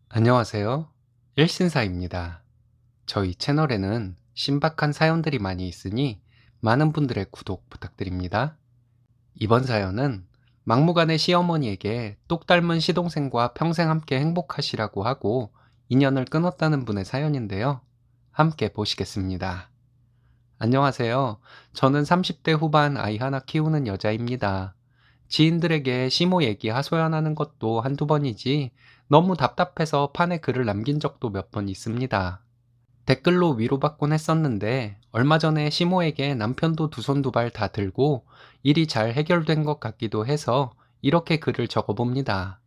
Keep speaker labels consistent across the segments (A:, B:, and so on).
A: 안녕하세요. 일신사입니다. 저희 채널에는 신박한 사연들이 많이 있으니 많은 분들의 구독 부탁드립니다. 이번 사연은 막무가내 시어머니에게 똑 닮은 시동생과 평생 함께 행복하시라고 하고 인연을 끊었다는 분의 사연인데요. 함께 보시겠습니다. 안녕하세요. 저는 30대 후반 아이 하나 키우는 여자입니다. 지인들에게 시모 얘기 하소연하는 것도 한두 번이지 너무 답답해서 판에 글을 남긴 적도 몇 번 있습니다. 댓글로 위로받곤 했었는데 얼마 전에 시모에게 남편도 두 손 두 발 다 들고 일이 잘 해결된 것 같기도 해서 이렇게 글을 적어봅니다.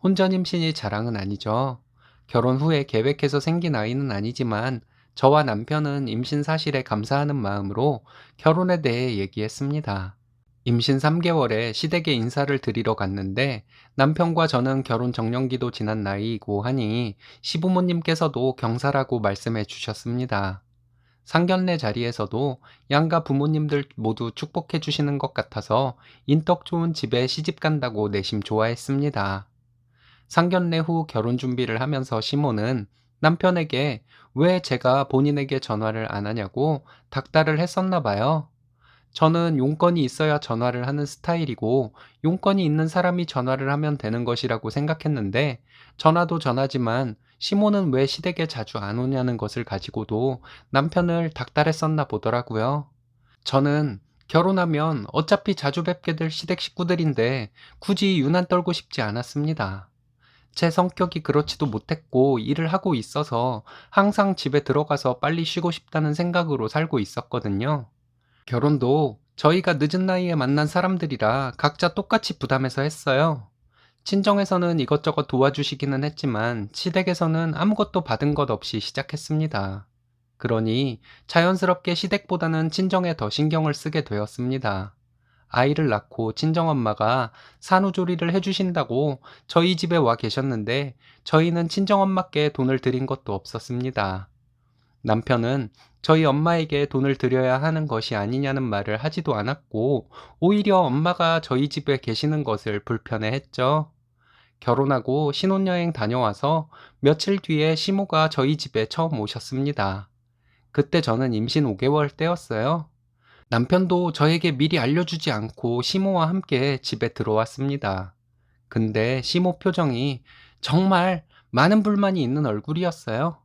A: 혼전 임신이 자랑은 아니죠. 결혼 후에 계획해서 생긴 아이는 아니지만 저와 남편은 임신 사실에 감사하는 마음으로 결혼에 대해 얘기했습니다. 임신 3개월에 시댁에 인사를 드리러 갔는데 남편과 저는 결혼 정년기도 지난 나이이고 하니 시부모님께서도 경사라고 말씀해 주셨습니다. 상견례 자리에서도 양가 부모님들 모두 축복해 주시는 것 같아서 인덕 좋은 집에 시집 간다고 내심 좋아했습니다. 상견례 후 결혼 준비를 하면서 시모는 남편에게 왜 제가 본인에게 전화를 안 하냐고 닥달을 했었나 봐요. 저는 용건이 있어야 전화를 하는 스타일이고 용건이 있는 사람이 전화를 하면 되는 것이라고 생각했는데 전화도 전화지만 시모는 왜 시댁에 자주 안 오냐는 것을 가지고도 남편을 닥달했었나 보더라고요. 저는 결혼하면 어차피 자주 뵙게 될 시댁 식구들인데 굳이 유난 떨고 싶지 않았습니다. 제 성격이 그렇지도 못했고 일을 하고 있어서 항상 집에 들어가서 빨리 쉬고 싶다는 생각으로 살고 있었거든요. 결혼도 저희가 늦은 나이에 만난 사람들이라 각자 똑같이 부담해서 했어요. 친정에서는 이것저것 도와주시기는 했지만 시댁에서는 아무것도 받은 것 없이 시작했습니다. 그러니 자연스럽게 시댁보다는 친정에 더 신경을 쓰게 되었습니다. 아이를 낳고 친정엄마가 산후조리를 해주신다고 저희 집에 와 계셨는데 저희는 친정엄마께 돈을 드린 것도 없었습니다. 남편은 저희 엄마에게 돈을 드려야 하는 것이 아니냐는 말을 하지도 않았고, 오히려 엄마가 저희 집에 계시는 것을 불편해했죠. 결혼하고 신혼여행 다녀와서 며칠 뒤에 시모가 저희 집에 처음 오셨습니다. 그때 저는 임신 5개월 때였어요. 남편도 저에게 미리 알려주지 않고 시모와 함께 집에 들어왔습니다. 근데 시모 표정이 정말 많은 불만이 있는 얼굴이었어요.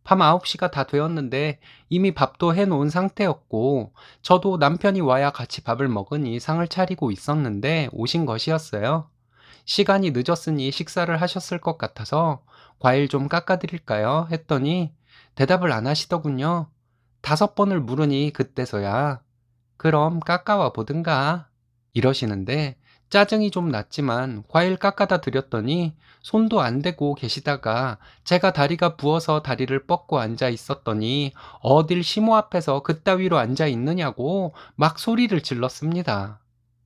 A: 밤 9시가 다 되었는데 이미 밥도 해놓은 상태였고, 저도 남편이 와야 같이 밥을 먹으니 상을 차리고 있었는데 오신 것이었어요. 시간이 늦었으니 식사를 하셨을 것 같아서 과일 좀 깎아드릴까요? 했더니 대답을 안 하시더군요. 5번을 물으니 그때서야 그럼 깎아와 보든가 이러시는데 짜증이 좀 났지만 과일 깎아다 드렸더니 손도 안 대고 계시다가 제가 다리가 부어서 다리를 뻗고 앉아 있었더니 어딜 시모 앞에서 그따위로 앉아 있느냐고 막 소리를 질렀습니다.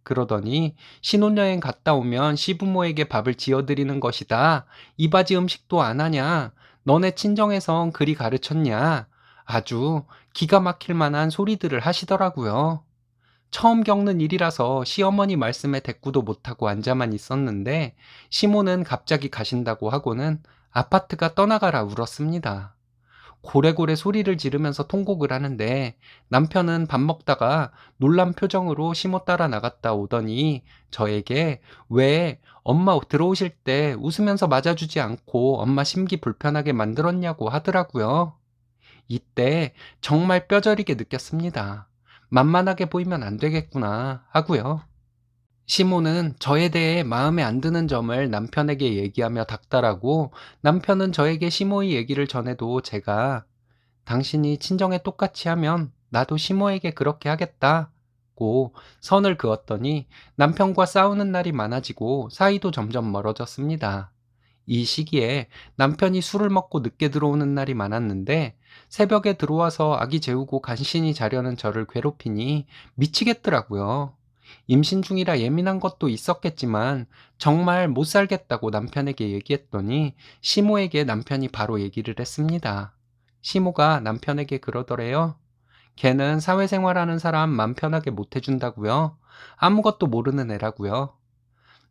A: 그러더니 신혼여행 갔다 오면 시부모에게 밥을 지어드리는 것이다. 이바지 음식도 안 하냐? 너네 친정에선 그리 가르쳤냐? 아주 기가 막힐 만한 소리들을 하시더라고요. 처음 겪는 일이라서 시어머니 말씀에 대꾸도 못하고 앉아만 있었는데 시모는 갑자기 가신다고 하고는 아파트가 떠나가라 울었습니다. 고래고래 소리를 지르면서 통곡을 하는데 남편은 밥 먹다가 놀란 표정으로 시모 따라 나갔다 오더니 저에게 왜 엄마 들어오실 때 웃으면서 맞아주지 않고 엄마 심기 불편하게 만들었냐고 하더라고요. 이때 정말 뼈저리게 느꼈습니다. 만만하게 보이면 안 되겠구나 하고요. 시모는 저에 대해 마음에 안 드는 점을 남편에게 얘기하며 닥달하고 남편은 저에게 시모의 얘기를 전해도 제가 당신이 친정에 똑같이 하면 나도 시모에게 그렇게 하겠다고 선을 그었더니 남편과 싸우는 날이 많아지고 사이도 점점 멀어졌습니다. 이 시기에 남편이 술을 먹고 늦게 들어오는 날이 많았는데 새벽에 들어와서 아기 재우고 간신히 자려는 저를 괴롭히니 미치겠더라고요. 임신 중이라 예민한 것도 있었겠지만 정말 못 살겠다고 남편에게 얘기했더니 시모에게 남편이 바로 얘기를 했습니다. 시모가 남편에게 그러더래요. 걔는 사회생활하는 사람 맘 편하게 못 해준다고요. 아무것도 모르는 애라고요.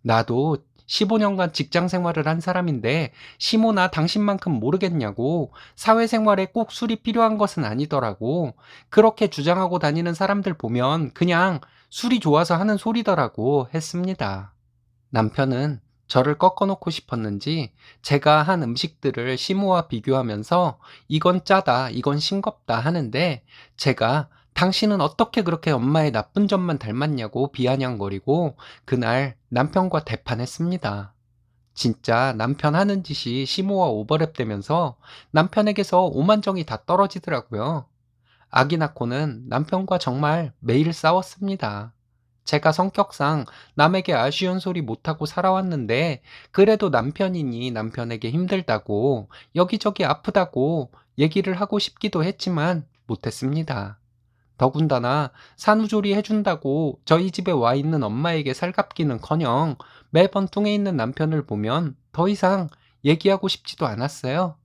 A: 나도 15년간 직장 생활을 한 사람인데 시모나 당신만큼 모르겠냐고. 사회생활에 꼭 술이 필요한 것은 아니더라고. 그렇게 주장하고 다니는 사람들 보면 그냥 술이 좋아서 하는 소리더라고 했습니다. 남편은 저를 꺾어놓고 싶었는지 제가 한 음식들을 시모와 비교하면서 이건 짜다, 이건 싱겁다 하는데 제가 당신은 어떻게 그렇게 엄마의 나쁜 점만 닮았냐고 비아냥거리고 그날 남편과 대판했습니다. 진짜 남편 하는 짓이 시모와 오버랩되면서 남편에게서 오만정이 다 떨어지더라고요. 아기 낳고는 남편과 정말 매일 싸웠습니다. 제가 성격상 남에게 아쉬운 소리 못하고 살아왔는데 그래도 남편이니 남편에게 힘들다고 여기저기 아프다고 얘기를 하고 싶기도 했지만 못했습니다. 더군다나 산후조리 해준다고 저희 집에 와 있는 엄마에게 살갑기는커녕 매번 뚱해 있는 남편을 보면 더 이상 얘기하고 싶지도 않았어요.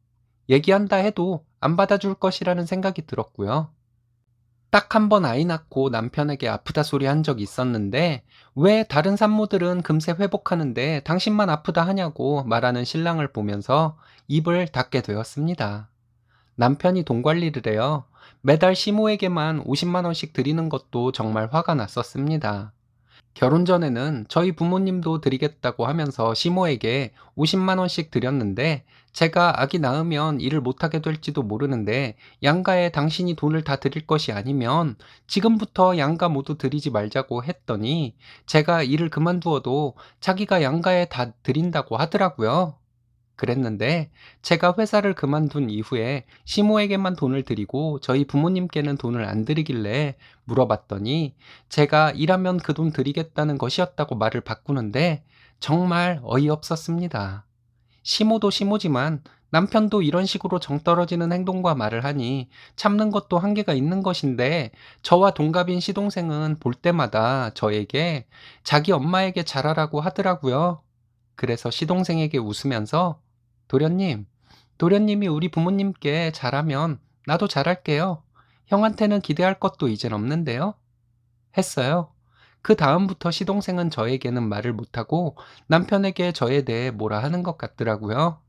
A: 얘기한다 해도 안 받아줄 것이라는 생각이 들었고요. 딱 한 번 아이 낳고 남편에게 아프다 소리 한 적이 있었는데 왜 다른 산모들은 금세 회복하는데 당신만 아프다 하냐고 말하는 신랑을 보면서 입을 닫게 되었습니다. 남편이 돈 관리를 해요. 매달 시모에게만 50만 원씩 드리는 것도 정말 화가 났었습니다. 결혼 전에는 저희 부모님도 드리겠다고 하면서 시모에게 50만 원씩 드렸는데 제가 아기 낳으면 일을 못하게 될지도 모르는데 양가에 당신이 돈을 다 드릴 것이 아니면 지금부터 양가 모두 드리지 말자고 했더니 제가 일을 그만두어도 자기가 양가에 다 드린다고 하더라고요. 그랬는데 제가 회사를 그만둔 이후에 시모에게만 돈을 드리고 저희 부모님께는 돈을 안 드리길래 물어봤더니 제가 일하면 그 돈 드리겠다는 것이었다고 말을 바꾸는데 정말 어이없었습니다. 시모도 시모지만 남편도 이런 식으로 정 떨어지는 행동과 말을 하니 참는 것도 한계가 있는 것인데 저와 동갑인 시동생은 볼 때마다 저에게 자기 엄마에게 잘하라고 하더라고요. 그래서 시동생에게 웃으면서 도련님, 도련님이 우리 부모님께 잘하면 나도 잘할게요. 형한테는 기대할 것도 이젠 없는데요. 했어요. 그 다음부터 시동생은 저에게는 말을 못하고 남편에게 저에 대해 뭐라 하는 것 같더라고요.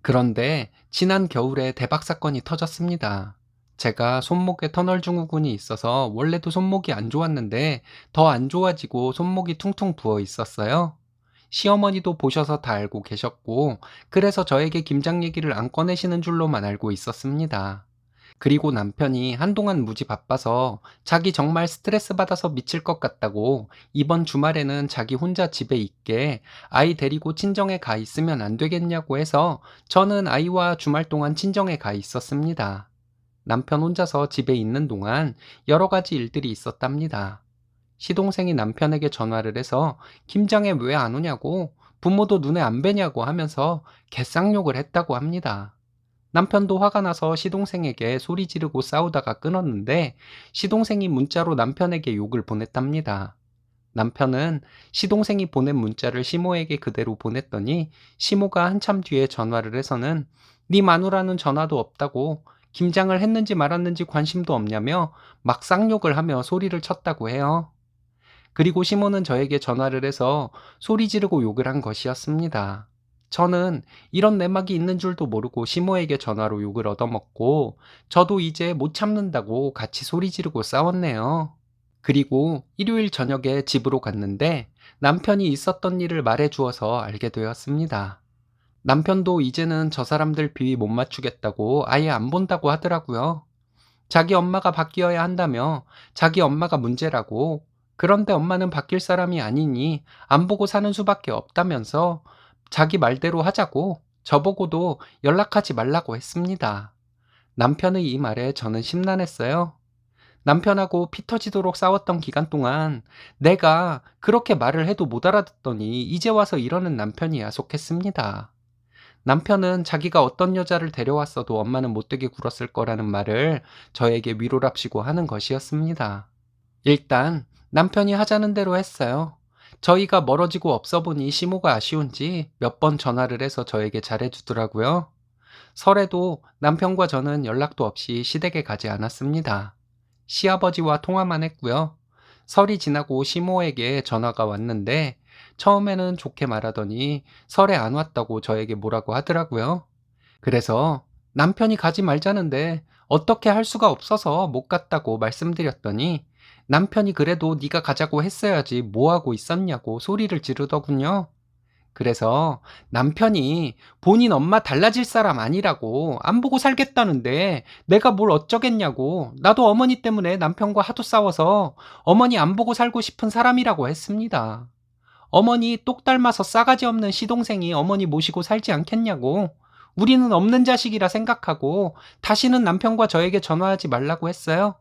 A: 그런데 지난 겨울에 대박 사건이 터졌습니다. 제가 손목에 터널 증후군이 있어서 원래도 손목이 안 좋았는데 더 안 좋아지고 손목이 퉁퉁 부어 있었어요. 시어머니도 보셔서 다 알고 계셨고, 그래서 저에게 김장 얘기를 안 꺼내시는 줄로만 알고 있었습니다. 그리고 남편이 한동안 무지 바빠서 자기 정말 스트레스 받아서 미칠 것 같다고 이번 주말에는 자기 혼자 집에 있게 아이 데리고 친정에 가 있으면 안 되겠냐고 해서 저는 아이와 주말 동안 친정에 가 있었습니다. 남편 혼자서 집에 있는 동안 여러 가지 일들이 있었답니다. 시동생이 남편에게 전화를 해서 김장에 왜 안 오냐고 부모도 눈에 안 뵈냐고 하면서 개쌍욕을 했다고 합니다. 남편도 화가 나서 시동생에게 소리 지르고 싸우다가 끊었는데 시동생이 문자로 남편에게 욕을 보냈답니다. 남편은 시동생이 보낸 문자를 시모에게 그대로 보냈더니 시모가 한참 뒤에 전화를 해서는 네 마누라는 전화도 없다고 김장을 했는지 말았는지 관심도 없냐며 막 쌍욕을 하며 소리를 쳤다고 해요. 그리고 시모는 저에게 전화를 해서 소리 지르고 욕을 한 것이었습니다. 저는 이런 내막이 있는 줄도 모르고 시모에게 전화로 욕을 얻어먹고 저도 이제 못 참는다고 같이 소리 지르고 싸웠네요. 그리고 일요일 저녁에 집으로 갔는데 남편이 있었던 일을 말해 주어서 알게 되었습니다. 남편도 이제는 저 사람들 비위 못 맞추겠다고 아예 안 본다고 하더라고요. 자기 엄마가 바뀌어야 한다며 자기 엄마가 문제라고 그런데 엄마는 바뀔 사람이 아니니 안 보고 사는 수밖에 없다면서 자기 말대로 하자고 저보고도 연락하지 말라고 했습니다. 남편의 이 말에 저는 심란했어요. 남편하고 피 터지도록 싸웠던 기간 동안 내가 그렇게 말을 해도 못 알아듣더니 이제 와서 이러는 남편이 야속했습니다. 남편은 자기가 어떤 여자를 데려왔어도 엄마는 못되게 굴었을 거라는 말을 저에게 위로랍시고 하는 것이었습니다. 일단 남편이 하자는 대로 했어요. 저희가 멀어지고 없어 보니 시모가 아쉬운지 몇 번 전화를 해서 저에게 잘해주더라고요. 설에도 남편과 저는 연락도 없이 시댁에 가지 않았습니다. 시아버지와 통화만 했고요. 설이 지나고 시모에게 전화가 왔는데 처음에는 좋게 말하더니 설에 안 왔다고 저에게 뭐라고 하더라고요. 그래서 남편이 가지 말자는데 어떻게 할 수가 없어서 못 갔다고 말씀드렸더니 남편이 그래도 네가 가자고 했어야지 뭐 하고 있었냐고 소리를 지르더군요. 그래서 남편이 본인 엄마 달라질 사람 아니라고 안 보고 살겠다는데 내가 뭘 어쩌겠냐고 나도 어머니 때문에 남편과 하도 싸워서 어머니 안 보고 살고 싶은 사람이라고 했습니다. 어머니 똑 닮아서 싸가지 없는 시동생이 어머니 모시고 살지 않겠냐고. 우리는 없는 자식이라 생각하고 다시는 남편과 저에게 전화하지 말라고 했어요.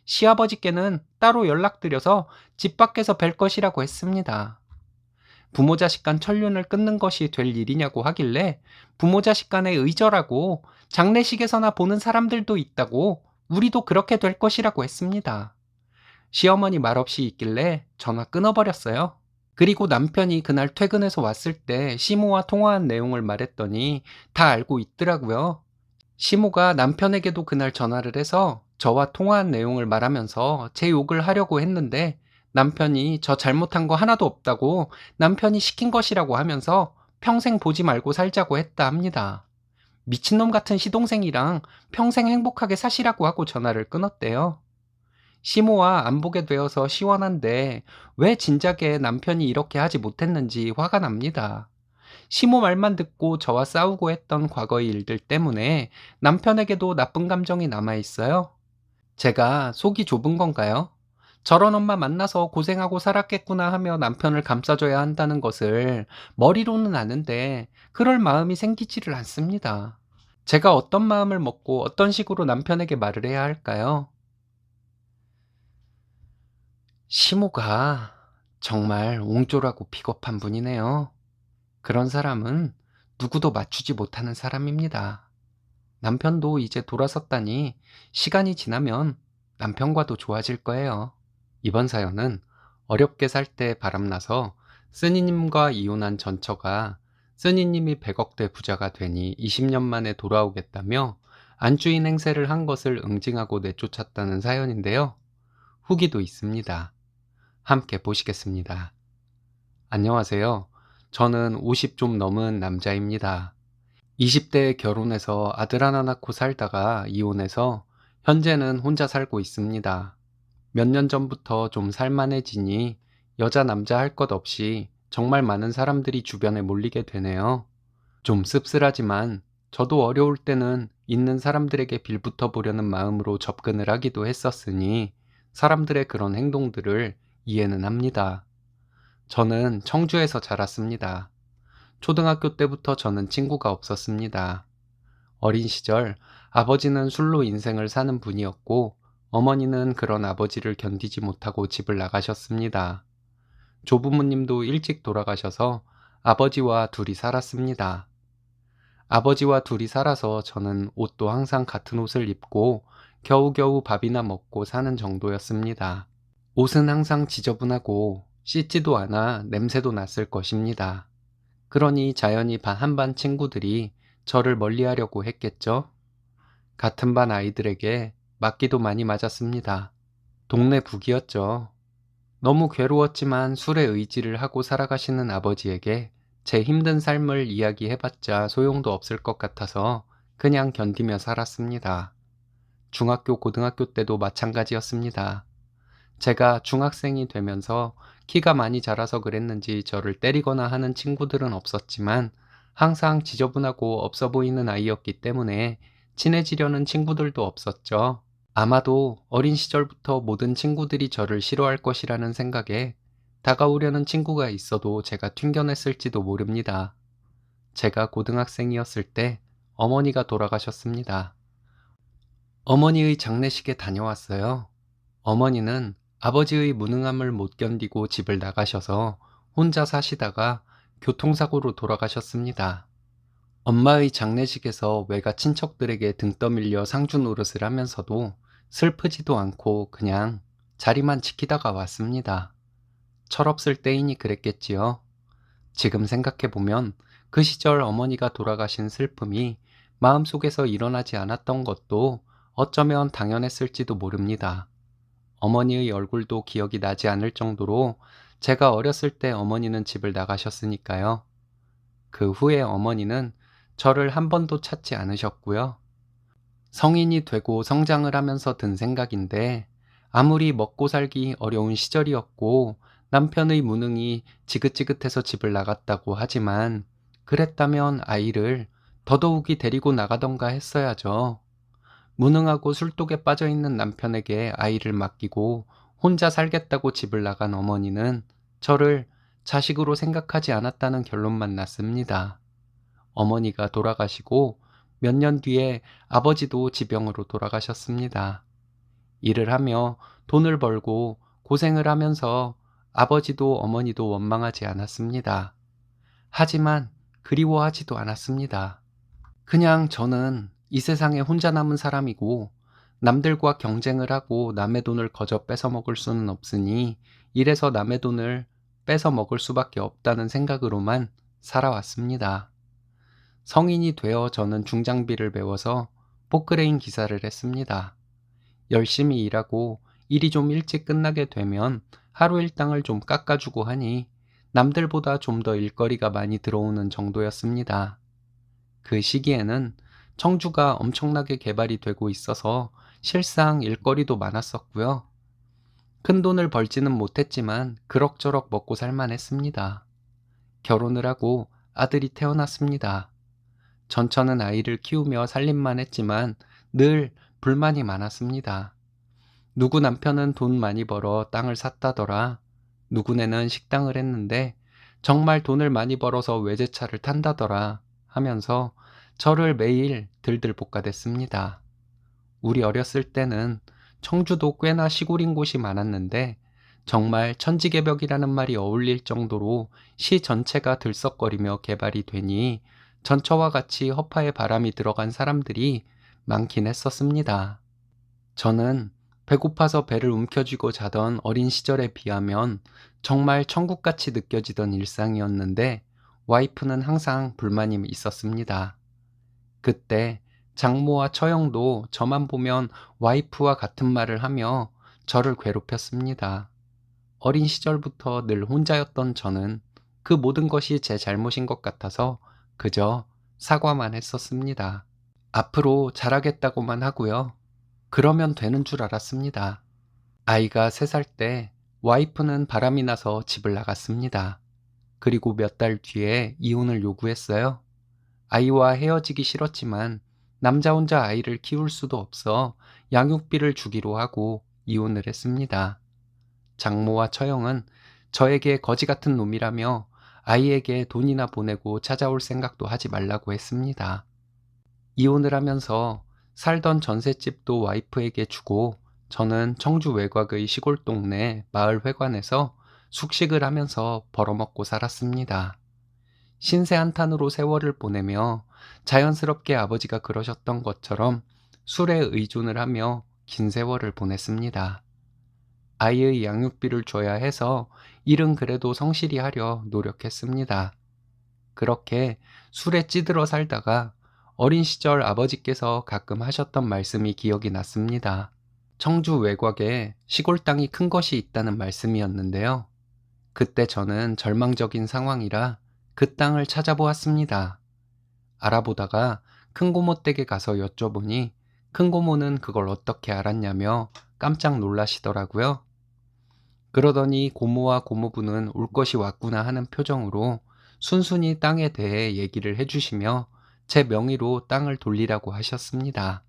A: 시아버지께는 따로 연락드려서 집 밖에서 뵐 것이라고 했습니다. 부모 자식 간 천륜을 끊는 것이 될 일이냐고 하길래 부모 자식 간의 의절하고 장례식에서나 보는 사람들도 있다고 우리도 그렇게 될 것이라고 했습니다. 시어머니 말없이 있길래 전화 끊어버렸어요. 그리고 남편이 그날 퇴근해서 왔을 때 시모와 통화한 내용을 말했더니 다 알고 있더라고요. 시모가 남편에게도 그날 전화를 해서 저와 통화한 내용을 말하면서 제 욕을 하려고 했는데 남편이 저 잘못한 거 하나도 없다고 남편이 시킨 것이라고 하면서 평생 보지 말고 살자고 했다 합니다. 미친놈 같은 시동생이랑 평생 행복하게 사시라고 하고 전화를 끊었대요. 시모와 안 보게 되어서 시원한데 왜 진작에 남편이 이렇게 하지 못했는지 화가 납니다. 시모 말만 듣고 저와 싸우고 했던 과거의 일들 때문에 남편에게도 나쁜 감정이 남아 있어요. 제가 속이 좁은 건가요? 저런 엄마 만나서 고생하고 살았겠구나 하며 남편을 감싸줘야 한다는 것을 머리로는 아는데 그럴 마음이 생기지를 않습니다. 제가 어떤 마음을 먹고 어떤 식으로 남편에게 말을 해야 할까요? 시모가 정말 옹졸하고 비겁한 분이네요. 그런 사람은 누구도 맞추지 못하는 사람입니다. 남편도 이제 돌아섰다니 시간이 지나면 남편과도 좋아질 거예요. 이번 사연은 어렵게 살 때 바람나서 쓰니님과 이혼한 전처가 쓰니님이 100억대 부자가 되니 20년 만에 돌아오겠다며 안주인 행세를 한 것을 응징하고 내쫓았다는 사연인데요. 후기도 있습니다. 함께 보시겠습니다. 안녕하세요. 저는 50 좀 넘은 남자입니다. 20대에 결혼해서 아들 하나 낳고 살다가 이혼해서 현재는 혼자 살고 있습니다. 몇 년 전부터 좀 살만해지니 여자 남자 할 것 없이 정말 많은 사람들이 주변에 몰리게 되네요. 좀 씁쓸하지만 저도 어려울 때는 있는 사람들에게 빌붙어 보려는 마음으로 접근을 하기도 했었으니 사람들의 그런 행동들을 이해는 합니다. 저는 청주에서 자랐습니다. 초등학교 때부터 저는 친구가 없었습니다. 어린 시절 아버지는 술로 인생을 사는 분이었고 어머니는 그런 아버지를 견디지 못하고 집을 나가셨습니다. 조부모님도 일찍 돌아가셔서 아버지와 둘이 살았습니다. 아버지와 둘이 살아서 저는 옷도 항상 같은 옷을 입고 겨우겨우 밥이나 먹고 사는 정도였습니다. 옷은 항상 지저분하고 씻지도 않아 냄새도 났을 것입니다. 그러니 자연히 한반 친구들이 저를 멀리하려고 했겠죠. 같은 반 아이들에게 맞기도 많이 맞았습니다. 동네 북이었죠. 너무 괴로웠지만 술에 의지를 하고 살아가시는 아버지에게 제 힘든 삶을 이야기해봤자 소용도 없을 것 같아서 그냥 견디며 살았습니다. 중학교, 고등학교 때도 마찬가지였습니다. 제가 중학생이 되면서 키가 많이 자라서 그랬는지 저를 때리거나 하는 친구들은 없었지만 항상 지저분하고 없어 보이는 아이였기 때문에 친해지려는 친구들도 없었죠. 아마도 어린 시절부터 모든 친구들이 저를 싫어할 것이라는 생각에 다가오려는 친구가 있어도 제가 튕겨냈을지도 모릅니다. 제가 고등학생이었을 때 어머니가 돌아가셨습니다. 어머니의 장례식에 다녀왔어요. 어머니는 아버지의 무능함을 못 견디고 집을 나가셔서 혼자 사시다가 교통사고로 돌아가셨습니다. 엄마의 장례식에서 외가 친척들에게 등 떠밀려 상주 노릇을 하면서도 슬프지도 않고 그냥 자리만 지키다가 왔습니다. 철없을 때이니 그랬겠지요. 지금 생각해보면 그 시절 어머니가 돌아가신 슬픔이 마음속에서 일어나지 않았던 것도 어쩌면 당연했을지도 모릅니다. 어머니의 얼굴도 기억이 나지 않을 정도로 제가 어렸을 때 어머니는 집을 나가셨으니까요. 그 후에 어머니는 저를 한 번도 찾지 않으셨고요. 성인이 되고 성장을 하면서 든 생각인데 아무리 먹고 살기 어려운 시절이었고 남편의 무능이 지긋지긋해서 집을 나갔다고 하지만 그랬다면 아이를 더더욱이 데리고 나가던가 했어야죠. 무능하고 술독에 빠져 있는 남편에게 아이를 맡기고 혼자 살겠다고 집을 나간 어머니는 저를 자식으로 생각하지 않았다는 결론만 났습니다. 어머니가 돌아가시고 몇 년 뒤에 아버지도 지병으로 돌아가셨습니다. 일을 하며 돈을 벌고 고생을 하면서 아버지도 어머니도 원망하지 않았습니다. 하지만 그리워하지도 않았습니다. 그냥 저는 이 세상에 혼자 남은 사람이고 남들과 경쟁을 하고 남의 돈을 거저 뺏어 먹을 수는 없으니 이래서 남의 돈을 뺏어 먹을 수밖에 없다는 생각으로만 살아왔습니다. 성인이 되어 저는 중장비를 배워서 포크레인 기사를 했습니다. 열심히 일하고 일이 좀 일찍 끝나게 되면 하루 일당을 좀 깎아주고 하니 남들보다 좀 더 일거리가 많이 들어오는 정도였습니다. 그 시기에는 청주가 엄청나게 개발이 되고 있어서 실상 일거리도 많았었고요. 큰 돈을 벌지는 못했지만 그럭저럭 먹고 살만 했습니다. 결혼을 하고 아들이 태어났습니다. 전처는 아이를 키우며 살림만 했지만 늘 불만이 많았습니다. 누구 남편은 돈 많이 벌어 땅을 샀다더라. 누구네는 식당을 했는데 정말 돈을 많이 벌어서 외제차를 탄다더라 하면서 저를 매일 들들 볶아댔습니다. 우리 어렸을 때는 청주도 꽤나 시골인 곳이 많았는데 정말 천지개벽이라는 말이 어울릴 정도로 시 전체가 들썩거리며 개발이 되니 전처와 같이 허파에 바람이 들어간 사람들이 많긴 했었습니다. 저는 배고파서 배를 움켜쥐고 자던 어린 시절에 비하면 정말 천국같이 느껴지던 일상이었는데 와이프는 항상 불만이 있었습니다. 그때 장모와 처형도 저만 보면 와이프와 같은 말을 하며 저를 괴롭혔습니다. 어린 시절부터 늘 혼자였던 저는 그 모든 것이 제 잘못인 것 같아서 그저 사과만 했었습니다. 앞으로 잘하겠다고만 하고요. 그러면 되는 줄 알았습니다. 아이가 3살 때 와이프는 바람이 나서 집을 나갔습니다. 그리고 몇 달 뒤에 이혼을 요구했어요. 아이와 헤어지기 싫었지만 남자 혼자 아이를 키울 수도 없어 양육비를 주기로 하고 이혼을 했습니다. 장모와 처형은 저에게 거지 같은 놈이라며 아이에게 돈이나 보내고 찾아올 생각도 하지 말라고 했습니다. 이혼을 하면서 살던 전셋집도 와이프에게 주고 저는 청주 외곽의 시골 동네 마을 회관에서 숙식을 하면서 벌어먹고 살았습니다. 신세 한탄으로 세월을 보내며 자연스럽게 아버지가 그러셨던 것처럼 술에 의존을 하며 긴 세월을 보냈습니다. 아이의 양육비를 줘야 해서 일은 그래도 성실히 하려 노력했습니다. 그렇게 술에 찌들어 살다가 어린 시절 아버지께서 가끔 하셨던 말씀이 기억이 났습니다. 청주 외곽에 시골 땅이 큰 것이 있다는 말씀이었는데요. 그때 저는 절망적인 상황이라 그 땅을 찾아보았습니다. 알아보다가 큰 고모 댁에 가서 여쭤보니 큰 고모는 그걸 어떻게 알았냐며 깜짝 놀라시더라고요. 그러더니 고모와 고모부는 올 것이 왔구나 하는 표정으로 순순히 땅에 대해 얘기를 해주시며 제 명의로 땅을 돌리라고 하셨습니다.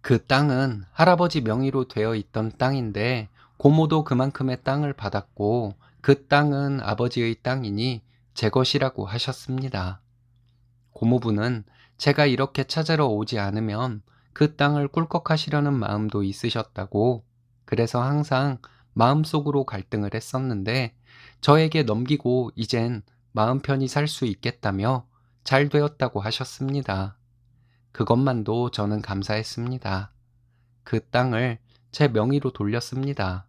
A: 그 땅은 할아버지 명의로 되어 있던 땅인데 고모도 그만큼의 땅을 받았고 그 땅은 아버지의 땅이니 제 것이라고 하셨습니다. 고모부는 제가 이렇게 찾으러 오지 않으면 그 땅을 꿀꺽하시려는 마음도 있으셨다고 그래서 항상 마음속으로 갈등을 했었는데 저에게 넘기고 이젠 마음 편히 살 수 있겠다며 잘 되었다고 하셨습니다. 그것만도 저는 감사했습니다. 그 땅을 제 명의로 돌렸습니다.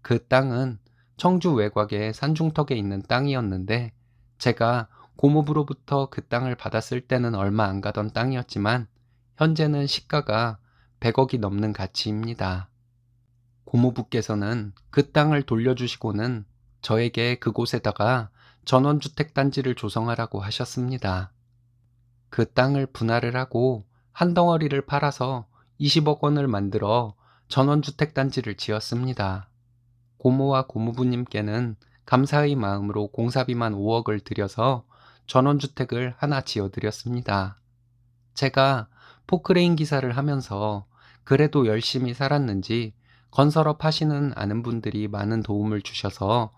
A: 그 땅은 청주 외곽의 산중턱에 있는 땅이었는데 제가 고모부로부터 그 땅을 받았을 때는 얼마 안 가던 땅이었지만 현재는 시가가 100억이 넘는 가치입니다. 고모부께서는 그 땅을 돌려주시고는 저에게 그곳에다가 전원주택 단지를 조성하라고 하셨습니다. 그 땅을 분할을 하고 한 덩어리를 팔아서 20억 원을 만들어 전원주택 단지를 지었습니다. 고모와 고모부님께는 감사의 마음으로 공사비만 5억을 들여서 전원주택을 하나 지어드렸습니다. 제가 포크레인 기사를 하면서 그래도 열심히 살았는지 건설업 하시는 아는 분들이 많은 도움을 주셔서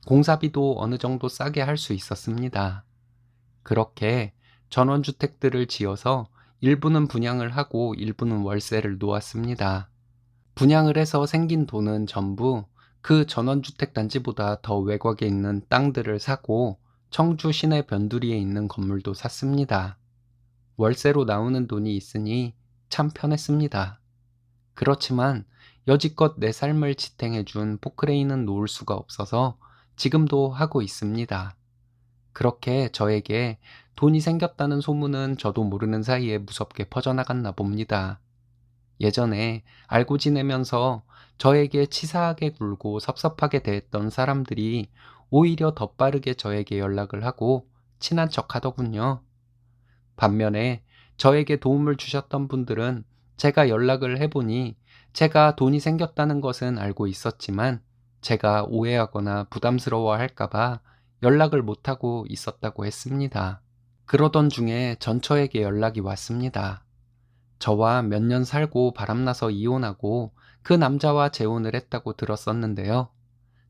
A: 공사비도 어느 정도 싸게 할 수 있었습니다. 그렇게 전원주택들을 지어서 일부는 분양을 하고 일부는 월세를 놓았습니다. 분양을 해서 생긴 돈은 전부 그 전원주택 단지보다 더 외곽에 있는 땅들을 사고 청주 시내 변두리에 있는 건물도 샀습니다. 월세로 나오는 돈이 있으니 참 편했습니다. 그렇지만 여지껏 내 삶을 지탱해준 포크레인은 놓을 수가 없어서 지금도 하고 있습니다. 그렇게 저에게 돈이 생겼다는 소문은 저도 모르는 사이에 무섭게 퍼져나갔나 봅니다. 예전에 알고 지내면서 저에게 치사하게 굴고 섭섭하게 대했던 사람들이 오히려 더 빠르게 저에게 연락을 하고 친한 척 하더군요. 반면에 저에게 도움을 주셨던 분들은 제가 연락을 해보니 제가 돈이 생겼다는 것은 알고 있었지만 제가 오해하거나 부담스러워 할까봐 연락을 못하고 있었다고 했습니다. 그러던 중에 전처에게 연락이 왔습니다. 저와 몇 년 살고 바람나서 이혼하고 그 남자와 재혼을 했다고 들었었는데요.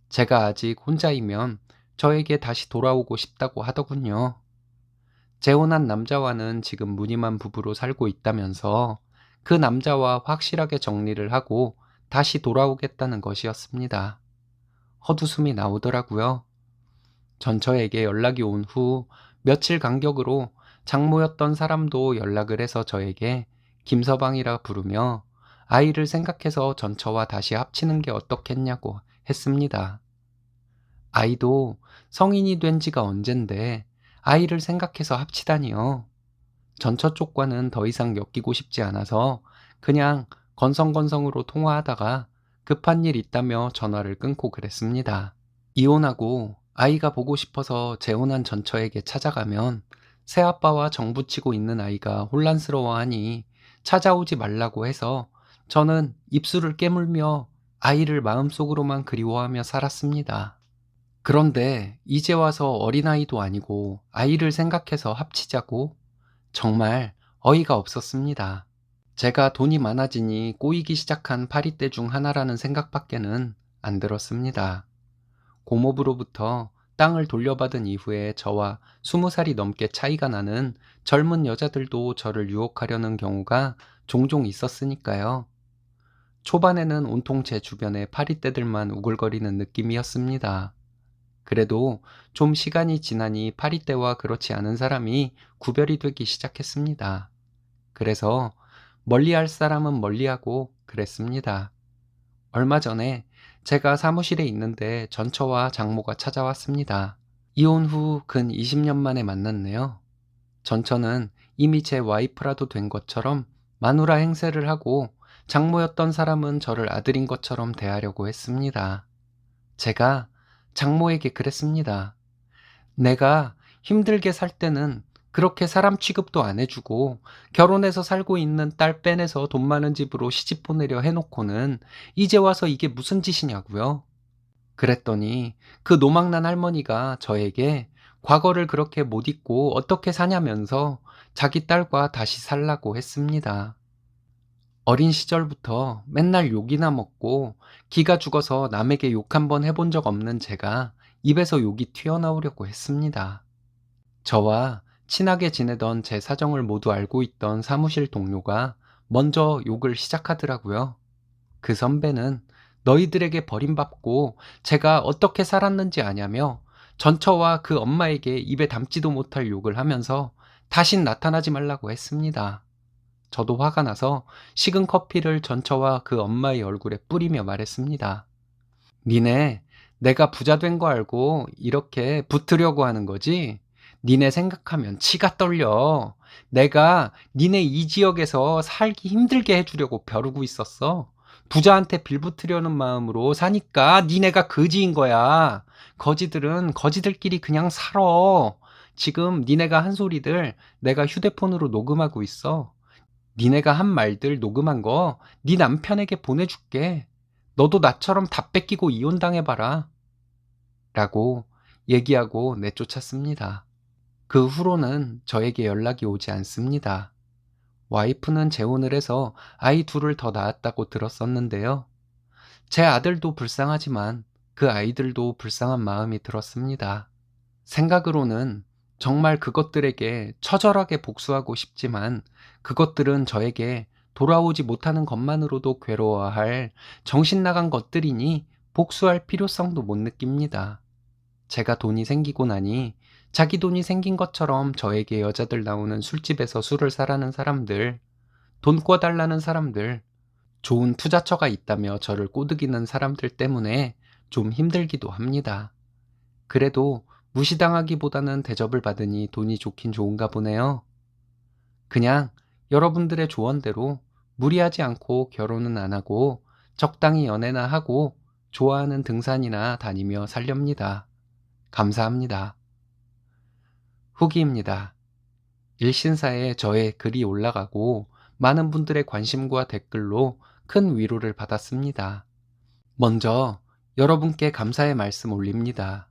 A: 제가 아직 혼자이면 저에게 다시 돌아오고 싶다고 하더군요. 재혼한 남자와는 지금 무늬만 부부로 살고 있다면서 그 남자와 확실하게 정리를 하고 다시 돌아오겠다는 것이었습니다. 헛웃음이 나오더라고요. 전처에게 연락이 온 후 며칠 간격으로 장모였던 사람도 연락을 해서 저에게 김서방이라 부르며 아이를 생각해서 전처와 다시 합치는 게 어떻겠냐고 했습니다. 아이도 성인이 된 지가 언젠데 아이를 생각해서 합치다니요. 전처 쪽과는 더 이상 엮이고 싶지 않아서 그냥 건성건성으로 통화하다가 급한 일 있다며 전화를 끊고 그랬습니다. 이혼하고 아이가 보고 싶어서 재혼한 전처에게 찾아가면 새아빠와 정붙이고 있는 아이가 혼란스러워하니 찾아오지 말라고 해서 저는 입술을 깨물며 아이를 마음속으로만 그리워하며 살았습니다. 그런데 이제 와서 어린아이도 아니고 아이를 생각해서 합치자고? 정말 어이가 없었습니다. 제가 돈이 많아지니 꼬이기 시작한 파리떼 중 하나라는 생각밖에는 안 들었습니다. 고모부로부터 땅을 돌려받은 이후에 저와 20살이 넘게 차이가 나는 젊은 여자들도 저를 유혹하려는 경우가 종종 있었으니까요. 초반에는 온통 제 주변에 파리떼들만 우글거리는 느낌이었습니다. 그래도 좀 시간이 지나니 파리떼와 그렇지 않은 사람이 구별이 되기 시작했습니다. 그래서 멀리할 사람은 멀리하고 그랬습니다. 얼마 전에 제가 사무실에 있는데 전처와 장모가 찾아왔습니다. 이혼 후 근 20년 만에 만났네요. 전처는 이미 제 와이프라도 된 것처럼 마누라 행세를 하고 장모였던 사람은 저를 아들인 것처럼 대하려고 했습니다. 제가 장모에게 그랬습니다. 내가 힘들게 살 때는 그렇게 사람 취급도 안 해주고 결혼해서 살고 있는 딸 빼내서 돈 많은 집으로 시집 보내려 해놓고는 이제 와서 이게 무슨 짓이냐고요. 그랬더니 그 노망난 할머니가 저에게 과거를 그렇게 못 잊고 어떻게 사냐면서 자기 딸과 다시 살라고 했습니다. 어린 시절부터 맨날 욕이나 먹고 기가 죽어서 남에게 욕 한 번 해본 적 없는 제가 입에서 욕이 튀어나오려고 했습니다. 저와 친하게 지내던 제 사정을 모두 알고 있던 사무실 동료가 먼저 욕을 시작하더라고요. 그 선배는 너희들에게 버림받고 제가 어떻게 살았는지 아냐며 전처와 그 엄마에게 입에 담지도 못할 욕을 하면서 다신 나타나지 말라고 했습니다. 저도 화가 나서 식은 커피를 전처와 그 엄마의 얼굴에 뿌리며 말했습니다. 니네 내가 부자 된 거 알고 이렇게 붙으려고 하는 거지? 니네 생각하면 치가 떨려. 내가 니네 이 지역에서 살기 힘들게 해주려고 벼르고 있었어. 부자한테 빌붙으려는 마음으로 사니까 니네가 거지인 거야. 거지들은 거지들끼리 그냥 살아. 지금 니네가 한 소리들 내가 휴대폰으로 녹음하고 있어. 니네가 한 말들 녹음한 거 네 남편에게 보내줄게. 너도 나처럼 다 뺏기고 이혼당해봐라. 라고 얘기하고 내쫓았습니다. 그 후로는 저에게 연락이 오지 않습니다. 와이프는 재혼을 해서 아이 둘을 더 낳았다고 들었었는데요. 제 아들도 불쌍하지만 그 아이들도 불쌍한 마음이 들었습니다. 생각으로는 정말 그것들에게 처절하게 복수하고 싶지만 그것들은 저에게 돌아오지 못하는 것만으로도 괴로워할 정신 나간 것들이니 복수할 필요성도 못 느낍니다. 제가 돈이 생기고 나니 자기 돈이 생긴 것처럼 저에게 여자들 나오는 술집에서 술을 사라는 사람들, 돈 꿔달라는 사람들, 좋은 투자처가 있다며 저를 꼬드기는 사람들 때문에 좀 힘들기도 합니다. 그래도 무시당하기보다는 대접을 받으니 돈이 좋긴 좋은가 보네요. 그냥 여러분들의 조언대로 무리하지 않고 결혼은 안 하고 적당히 연애나 하고 좋아하는 등산이나 다니며 살렵니다. 감사합니다. 후기입니다. 일신사에 저의 글이 올라가고 많은 분들의 관심과 댓글로 큰 위로를 받았습니다. 먼저 여러분께 감사의 말씀 올립니다.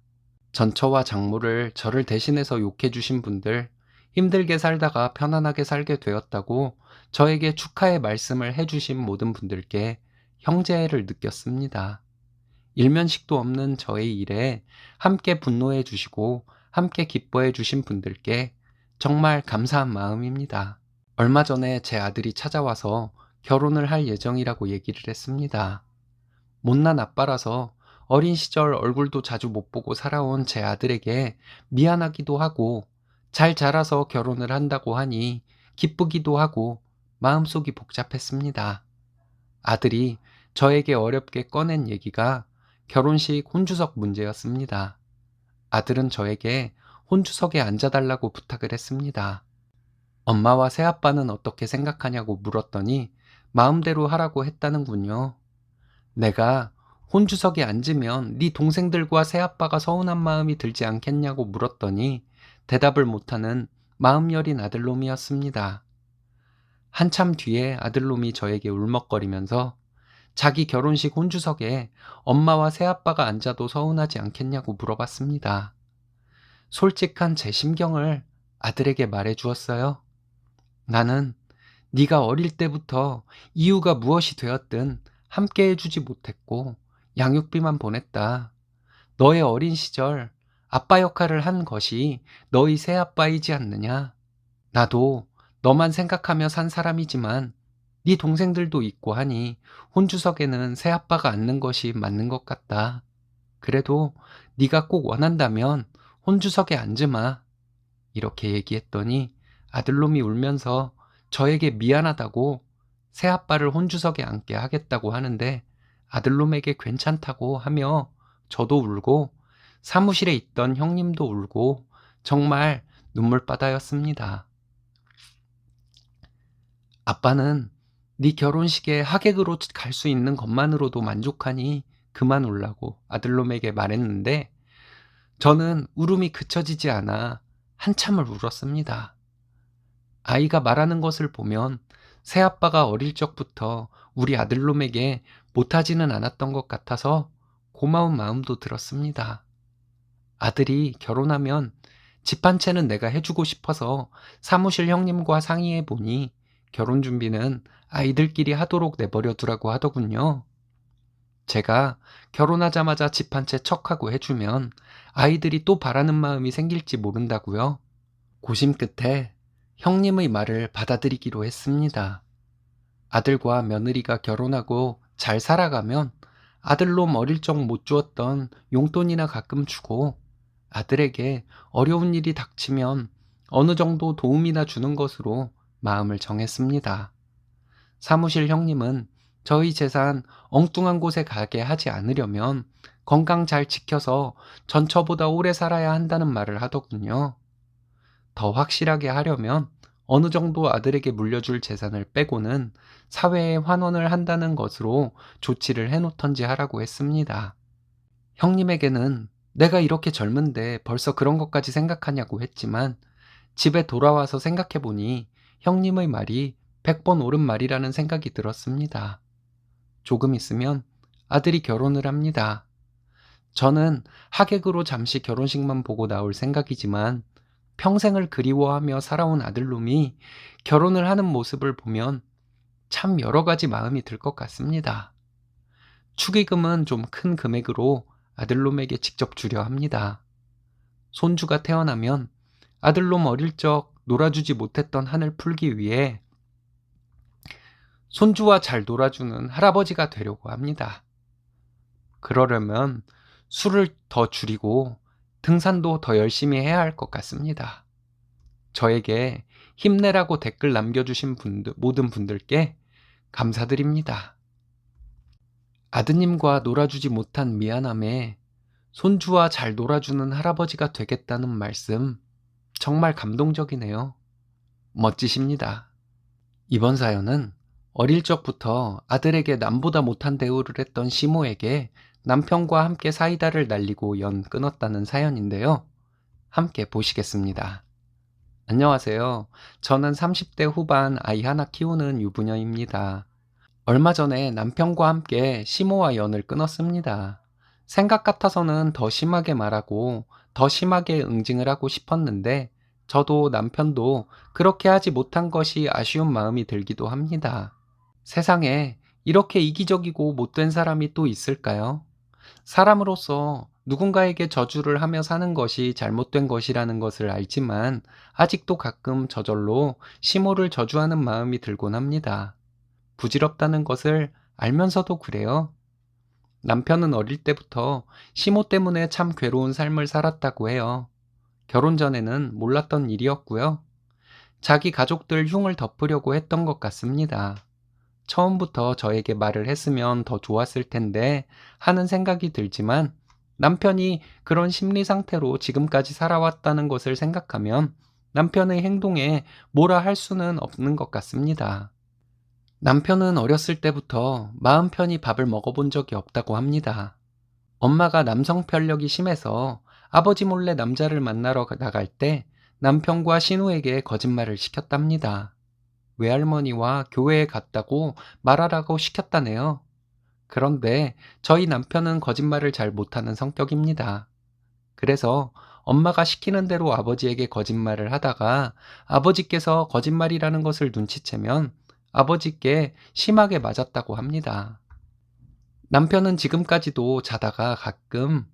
A: 전처와 장모를 저를 대신해서 욕해 주신 분들, 힘들게 살다가 편안하게 살게 되었다고 저에게 축하의 말씀을 해주신 모든 분들께 형제를 느꼈습니다. 일면식도 없는 저의 일에 함께 분노해 주시고 함께 기뻐해 주신 분들께 정말 감사한 마음입니다. 얼마 전에 제 아들이 찾아와서 결혼을 할 예정이라고 얘기를 했습니다. 못난 아빠라서 어린 시절 얼굴도 자주 못 보고 살아온 제 아들에게 미안하기도 하고 잘 자라서 결혼을 한다고 하니 기쁘기도 하고 마음속이 복잡했습니다. 아들이 저에게 어렵게 꺼낸 얘기가 결혼식 혼주석 문제였습니다. 아들은 저에게 혼주석에 앉아달라고 부탁을 했습니다. 엄마와 새아빠는 어떻게 생각하냐고 물었더니 마음대로 하라고 했다는군요. 내가 혼주석에 앉으면 네 동생들과 새아빠가 서운한 마음이 들지 않겠냐고 물었더니 대답을 못하는 마음 여린 아들놈이었습니다. 한참 뒤에 아들놈이 저에게 울먹거리면서 자기 결혼식 혼주석에 엄마와 새아빠가 앉아도 서운하지 않겠냐고 물어봤습니다. 솔직한 제 심경을 아들에게 말해 주었어요. 나는 네가 어릴 때부터 이유가 무엇이 되었든 함께 해주지 못했고 양육비만 보냈다. 너의 어린 시절 아빠 역할을 한 것이 너희 새아빠이지 않느냐? 나도 너만 생각하며 산 사람이지만 네 동생들도 있고 하니 혼주석에는 새아빠가 앉는 것이 맞는 것 같다. 그래도 네가 꼭 원한다면 혼주석에 앉으마. 이렇게 얘기했더니 아들놈이 울면서 저에게 미안하다고 새아빠를 혼주석에 앉게 하겠다고 하는데 아들놈에게 괜찮다고 하며 저도 울고 사무실에 있던 형님도 울고 정말 눈물바다였습니다. 아빠는 네 결혼식에 하객으로 갈 수 있는 것만으로도 만족하니 그만 울라고 아들놈에게 말했는데 저는 울음이 그쳐지지 않아 한참을 울었습니다. 아이가 말하는 것을 보면 새아빠가 어릴 적부터 우리 아들놈에게 못하지는 않았던 것 같아서 고마운 마음도 들었습니다. 아들이 결혼하면 집 한 채는 내가 해주고 싶어서 사무실 형님과 상의해 보니 결혼 준비는 아이들끼리 하도록 내버려 두라고 하더군요. 제가 결혼하자마자 집 한 채 척하고 해주면 아이들이 또 바라는 마음이 생길지 모른다고요. 고심 끝에 형님의 말을 받아들이기로 했습니다. 아들과 며느리가 결혼하고 잘 살아가면 아들놈 어릴 적 못 주었던 용돈이나 가끔 주고 아들에게 어려운 일이 닥치면 어느 정도 도움이나 주는 것으로 마음을 정했습니다. 사무실 형님은 저희 재산 엉뚱한 곳에 가게 하지 않으려면 건강 잘 지켜서 전처보다 오래 살아야 한다는 말을 하더군요. 더 확실하게 하려면 어느 정도 아들에게 물려줄 재산을 빼고는 사회에 환원을 한다는 것으로 조치를 해놓던지 하라고 했습니다. 형님에게는 내가 이렇게 젊은데 벌써 그런 것까지 생각하냐고 했지만 집에 돌아와서 생각해보니 형님의 말이 100번 옳은 말이라는 생각이 들었습니다. 조금 있으면 아들이 결혼을 합니다. 저는 하객으로 잠시 결혼식만 보고 나올 생각이지만 평생을 그리워하며 살아온 아들놈이 결혼을 하는 모습을 보면 참 여러 가지 마음이 들 것 같습니다. 축의금은 좀 큰 금액으로 아들놈에게 직접 주려 합니다. 손주가 태어나면 아들놈 어릴 적 놀아주지 못했던 한을 풀기 위해 손주와 잘 놀아주는 할아버지가 되려고 합니다. 그러려면 술을 더 줄이고 등산도 더 열심히 해야 할 것 같습니다. 저에게 힘내라고 댓글 남겨주신 모든 분들께 감사드립니다. 아드님과 놀아주지 못한 미안함에 손주와 잘 놀아주는 할아버지가 되겠다는 말씀, 정말 감동적이네요. 멋지십니다. 이번 사연은 어릴 적부터 아들에게 남보다 못한 대우를 했던 시모에게 남편과 함께 사이다를 날리고 연 끊었다는 사연인데요. 함께 보시겠습니다. 안녕하세요. 저는 30대 후반 아이 하나 키우는 유부녀입니다. 얼마 전에 남편과 함께 시모와 연을 끊었습니다. 생각 같아서는 더 심하게 말하고 더 심하게 응징을 하고 싶었는데 저도 남편도 그렇게 하지 못한 것이 아쉬운 마음이 들기도 합니다. 세상에 이렇게 이기적이고 못된 사람이 또 있을까요? 사람으로서 누군가에게 저주를 하며 사는 것이 잘못된 것이라는 것을 알지만 아직도 가끔 저절로 시모를 저주하는 마음이 들곤 합니다. 부질없다는 것을 알면서도 그래요. 남편은 어릴 때부터 시모 때문에 참 괴로운 삶을 살았다고 해요. 결혼 전에는 몰랐던 일이었고요. 자기 가족들 흉을 덮으려고 했던 것 같습니다. 처음부터 저에게 말을 했으면 더 좋았을 텐데 하는 생각이 들지만 남편이 그런 심리 상태로 지금까지 살아왔다는 것을 생각하면 남편의 행동에 뭐라 할 수는 없는 것 같습니다. 남편은 어렸을 때부터 마음 편히 밥을 먹어본 적이 없다고 합니다. 엄마가 남성 편력이 심해서 아버지 몰래 남자를 만나러 나갈 때 남편과 신우에게 거짓말을 시켰답니다. 외할머니와 교회에 갔다고 말하라고 시켰다네요. 그런데 저희 남편은 거짓말을 잘 못하는 성격입니다. 그래서 엄마가 시키는 대로 아버지에게 거짓말을 하다가 아버지께서 거짓말이라는 것을 눈치채면 아버지께 심하게 맞았다고 합니다. 남편은 지금까지도 자다가 가끔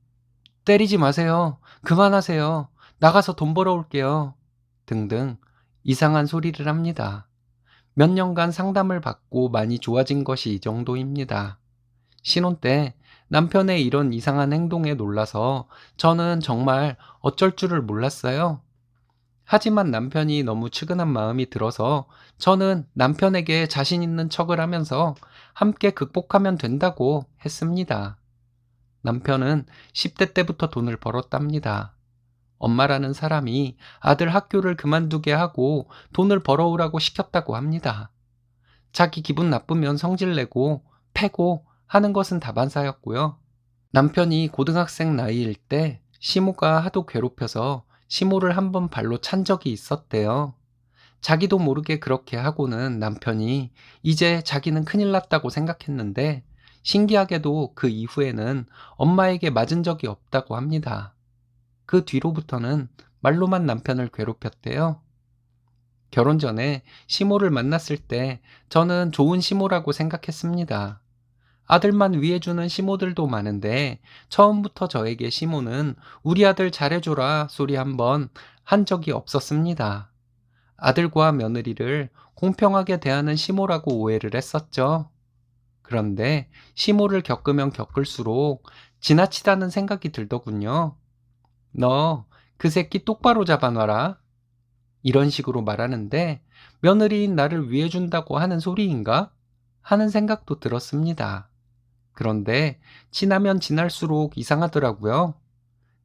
A: 때리지 마세요. 그만하세요. 나가서 돈 벌어올게요. 등등 이상한 소리를 합니다. 몇 년간 상담을 받고 많이 좋아진 것이 이 정도입니다. 신혼 때 남편의 이런 이상한 행동에 놀라서 저는 정말 어쩔 줄을 몰랐어요. 하지만 남편이 너무 측은한 마음이 들어서 저는 남편에게 자신 있는 척을 하면서 함께 극복하면 된다고 했습니다. 남편은 10대 때부터 돈을 벌었답니다. 엄마라는 사람이 아들 학교를 그만두게 하고 돈을 벌어오라고 시켰다고 합니다. 자기 기분 나쁘면 성질내고 패고 하는 것은 다반사였고요. 남편이 고등학생 나이일 때 시모가 하도 괴롭혀서 시모를 한번 발로 찬 적이 있었대요. 자기도 모르게 그렇게 하고는 남편이 이제 자기는 큰일 났다고 생각했는데 신기하게도 그 이후에는 엄마에게 맞은 적이 없다고 합니다. 그 뒤로부터는 말로만 남편을 괴롭혔대요. 결혼 전에 시모를 만났을 때 저는 좋은 시모라고 생각했습니다. 아들만 위해주는 시모들도 많은데 처음부터 저에게 시모는 우리 아들 잘해줘라 소리 한번 한 적이 없었습니다. 아들과 며느리를 공평하게 대하는 시모라고 오해를 했었죠. 그런데 시모를 겪으면 겪을수록 지나치다는 생각이 들더군요. 너 그 새끼 똑바로 잡아놔라. 이런 식으로 말하는데 며느리인 나를 위해준다고 하는 소리인가? 하는 생각도 들었습니다. 그런데 지나면 지날수록 이상하더라고요.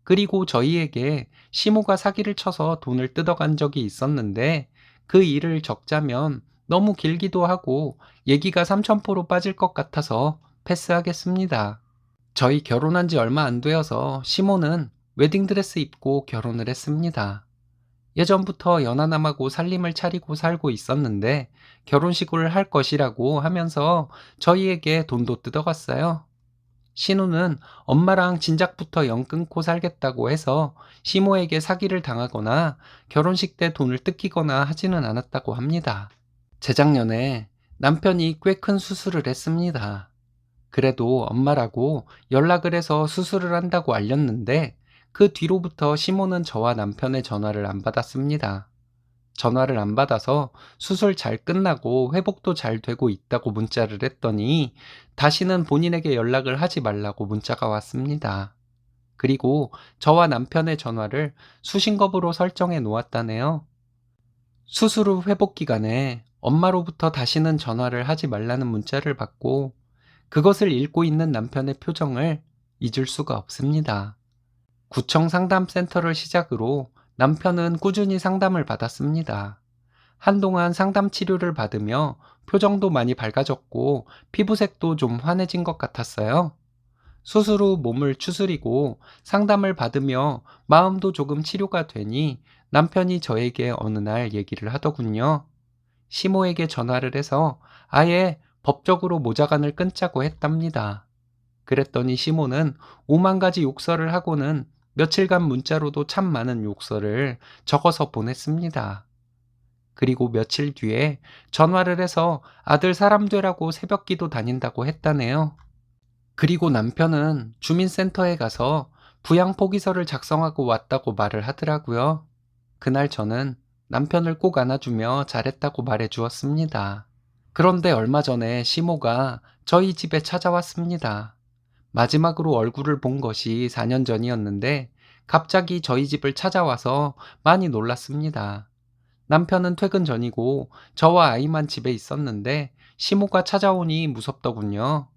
A: 그리고 저희에게 시모가 사기를 쳐서 돈을 뜯어간 적이 있었는데 그 일을 적자면 너무 길기도 하고 얘기가 삼천포로 빠질 것 같아서 패스하겠습니다. 저희 결혼한 지 얼마 안 되어서 시모는 웨딩드레스 입고 결혼을 했습니다. 예전부터 연하남하고 살림을 차리고 살고 있었는데 결혼식을 할 것이라고 하면서 저희에게 돈도 뜯어갔어요. 신우는 엄마랑 진작부터 연 끊고 살겠다고 해서 시모에게 사기를 당하거나 결혼식 때 돈을 뜯기거나 하지는 않았다고 합니다. 재작년에 남편이 꽤 큰 수술을 했습니다. 그래도 엄마라고 연락을 해서 수술을 한다고 알렸는데 그 뒤로부터 시모는 저와 남편의 전화를 안 받았습니다. 전화를 안 받아서 수술 잘 끝나고 회복도 잘 되고 있다고 문자를 했더니 다시는 본인에게 연락을 하지 말라고 문자가 왔습니다. 그리고 저와 남편의 전화를 수신급으로 설정해 놓았다네요. 수술 후 회복 기간에 엄마로부터 다시는 전화를 하지 말라는 문자를 받고 그것을 읽고 있는 남편의 표정을 잊을 수가 없습니다. 구청 상담센터를 시작으로 남편은 꾸준히 상담을 받았습니다. 한동안 상담 치료를 받으며 표정도 많이 밝아졌고 피부색도 좀 환해진 것 같았어요. 수술 후 몸을 추스리고 상담을 받으며 마음도 조금 치료가 되니 남편이 저에게 어느 날 얘기를 하더군요. 시모에게 전화를 해서 아예 법적으로 모자간을 끊자고 했답니다. 그랬더니 시모는 오만 가지 욕설을 하고는 며칠간 문자로도 참 많은 욕설을 적어서 보냈습니다. 그리고 며칠 뒤에 전화를 해서 아들 사람 되라고 새벽기도 다닌다고 했다네요. 그리고 남편은 주민센터에 가서 부양포기서를 작성하고 왔다고 말을 하더라고요. 그날 저는 남편을 꼭 안아주며 잘했다고 말해 주었습니다. 그런데 얼마 전에 시모가 저희 집에 찾아왔습니다. 마지막으로 얼굴을 본 것이 4년 전이었는데 갑자기 저희 집을 찾아와서 많이 놀랐습니다. 남편은 퇴근 전이고 저와 아이만 집에 있었는데 시모가 찾아오니 무섭더군요.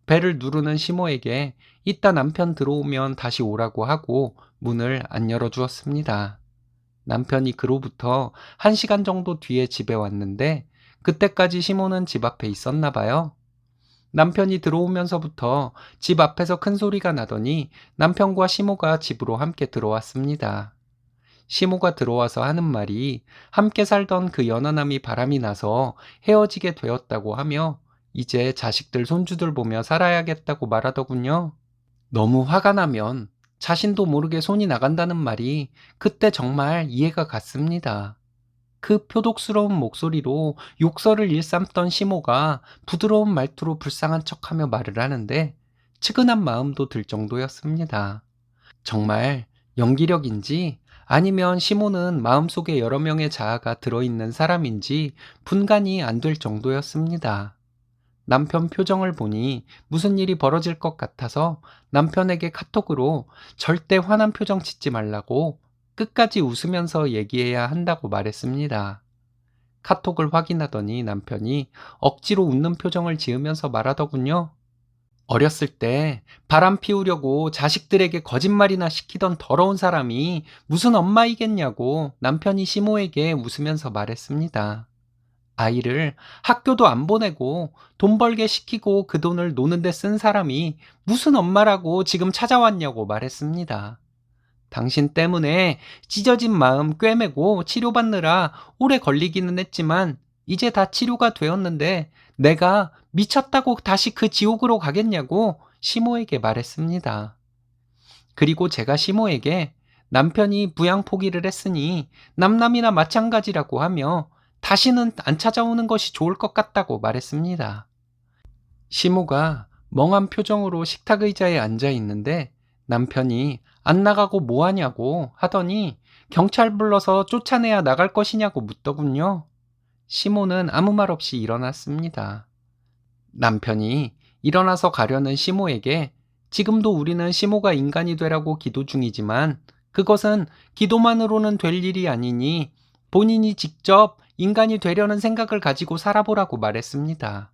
A: 배를 누르는 시모에게 이따 남편 들어오면 다시 오라고 하고 문을 안 열어주었습니다. 남편이 그로부터 1시간 정도 뒤에 집에 왔는데 그때까지 시모는 집 앞에 있었나 봐요. 남편이 들어오면서부터 집 앞에서 큰 소리가 나더니 남편과 시모가 집으로 함께 들어왔습니다. 시모가 들어와서 하는 말이 함께 살던 그 연하남이 바람이 나서 헤어지게 되었다고 하며 이제 자식들 손주들 보며 살아야겠다고 말하더군요. 너무 화가 나면 자신도 모르게 손이 나간다는 말이 그때 정말 이해가 갔습니다. 그 표독스러운 목소리로 욕설을 일삼던 시모가 부드러운 말투로 불쌍한 척하며 말을 하는데 측은한 마음도 들 정도였습니다. 정말 연기력인지 아니면 시모는 마음속에 여러 명의 자아가 들어있는 사람인지 분간이 안 될 정도였습니다. 남편 표정을 보니 무슨 일이 벌어질 것 같아서 남편에게 카톡으로 절대 화난 표정 짓지 말라고 끝까지 웃으면서 얘기해야 한다고 말했습니다. 카톡을 확인하더니 남편이 억지로 웃는 표정을 지으면서 말하더군요. 어렸을 때 바람 피우려고 자식들에게 거짓말이나 시키던 더러운 사람이 무슨 엄마이겠냐고 남편이 시모에게 웃으면서 말했습니다. 아이를 학교도 안 보내고 돈 벌게 시키고 그 돈을 노는데 쓴 사람이 무슨 엄마라고 지금 찾아왔냐고 말했습니다. 당신 때문에 찢어진 마음 꿰매고 치료받느라 오래 걸리기는 했지만 이제 다 치료가 되었는데 내가 미쳤다고 다시 그 지옥으로 가겠냐고 시모에게 말했습니다. 그리고 제가 시모에게 남편이 부양 포기를 했으니 남남이나 마찬가지라고 하며 다시는 안 찾아오는 것이 좋을 것 같다고 말했습니다. 시모가 멍한 표정으로 식탁 의자에 앉아 있는데 남편이 안 나가고 뭐 하냐고 하더니 경찰 불러서 쫓아내야 나갈 것이냐고 묻더군요. 시모는 아무 말 없이 일어났습니다. 남편이 일어나서 가려는 시모에게 지금도 우리는 시모가 인간이 되라고 기도 중이지만 그것은 기도만으로는 될 일이 아니니 본인이 직접 인간이 되려는 생각을 가지고 살아보라고 말했습니다.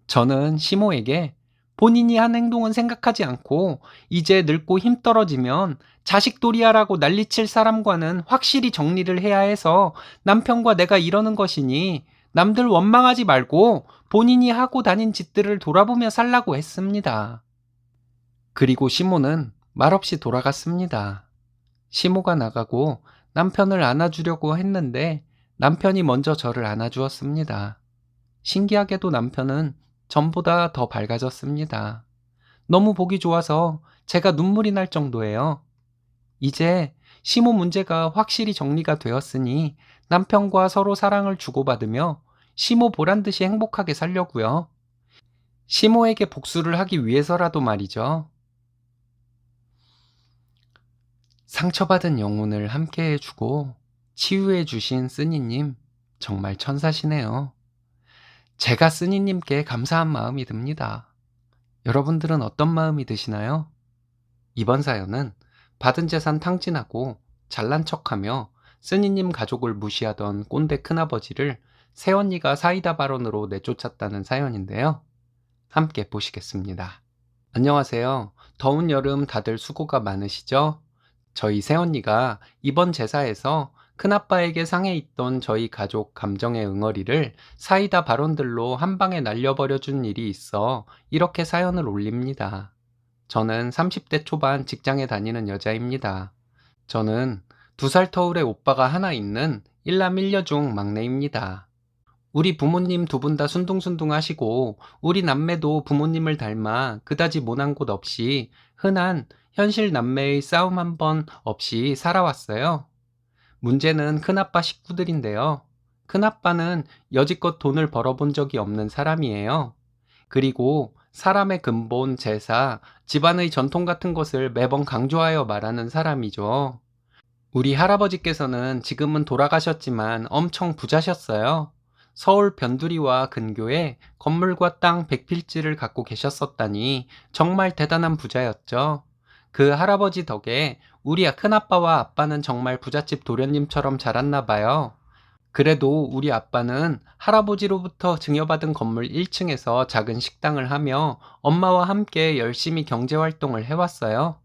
A: 저는 시모에게 본인이 한 행동은 생각하지 않고 이제 늙고 힘 떨어지면 자식돌이야라고 난리칠 사람과는 확실히 정리를 해야 해서 남편과 내가 이러는 것이니 남들 원망하지 말고 본인이 하고 다닌 짓들을 돌아보며 살라고 했습니다. 그리고 시모는 말없이 돌아갔습니다. 시모가 나가고 남편을 안아주려고 했는데 남편이 먼저 저를 안아주었습니다. 신기하게도 남편은 전보다 더 밝아졌습니다. 너무 보기 좋아서 제가 눈물이 날 정도예요. 이제 시모 문제가 확실히 정리가 되었으니 남편과 서로 사랑을 주고받으며 시모 보란 듯이 행복하게 살려고요. 시모에게 복수를 하기 위해서라도 말이죠. 상처받은 영혼을 함께 해주고 치유해 주신 쓰니님, 정말 천사시네요. 제가 쓰니님께 감사한 마음이 듭니다. 여러분들은 어떤 마음이 드시나요? 이번 사연은 받은 재산 탕진하고 잘난 척하며 쓰니님 가족을 무시하던 꼰대 큰아버지를 새언니가 사이다 발언으로 내쫓았다는 사연인데요. 함께 보시겠습니다. 안녕하세요. 더운 여름 다들 수고가 많으시죠? 저희 새언니가 이번 제사에서 큰아빠에게 상해 있던 저희 가족 감정의 응어리를 사이다 발언들로 한 방에 날려버려 준 일이 있어 이렇게 사연을 올립니다. 저는 30대 초반 직장에 다니는 여자입니다. 저는 2살 터울의 오빠가 하나 있는 일남 일녀 중 막내입니다. 우리 부모님 두 분 다 순둥순둥 하시고 우리 남매도 부모님을 닮아 그다지 모난 곳 없이 흔한 현실 남매의 싸움 한 번 없이 살아왔어요. 문제는 큰아빠 식구들인데요. 큰아빠는 여지껏 돈을 벌어본 적이 없는 사람이에요. 그리고 사람의 근본, 제사, 집안의 전통 같은 것을 매번 강조하여 말하는 사람이죠. 우리 할아버지께서는 지금은 돌아가셨지만 엄청 부자셨어요. 서울 변두리와 근교에 건물과 땅 100필지를 갖고 계셨었다니 정말 대단한 부자였죠. 그 할아버지 덕에 우리 큰아빠와 아빠는 정말 부잣집 도련님처럼 자랐나 봐요. 그래도 우리 아빠는 할아버지로부터 증여받은 건물 1층에서 작은 식당을 하며 엄마와 함께 열심히 경제활동을 해왔어요.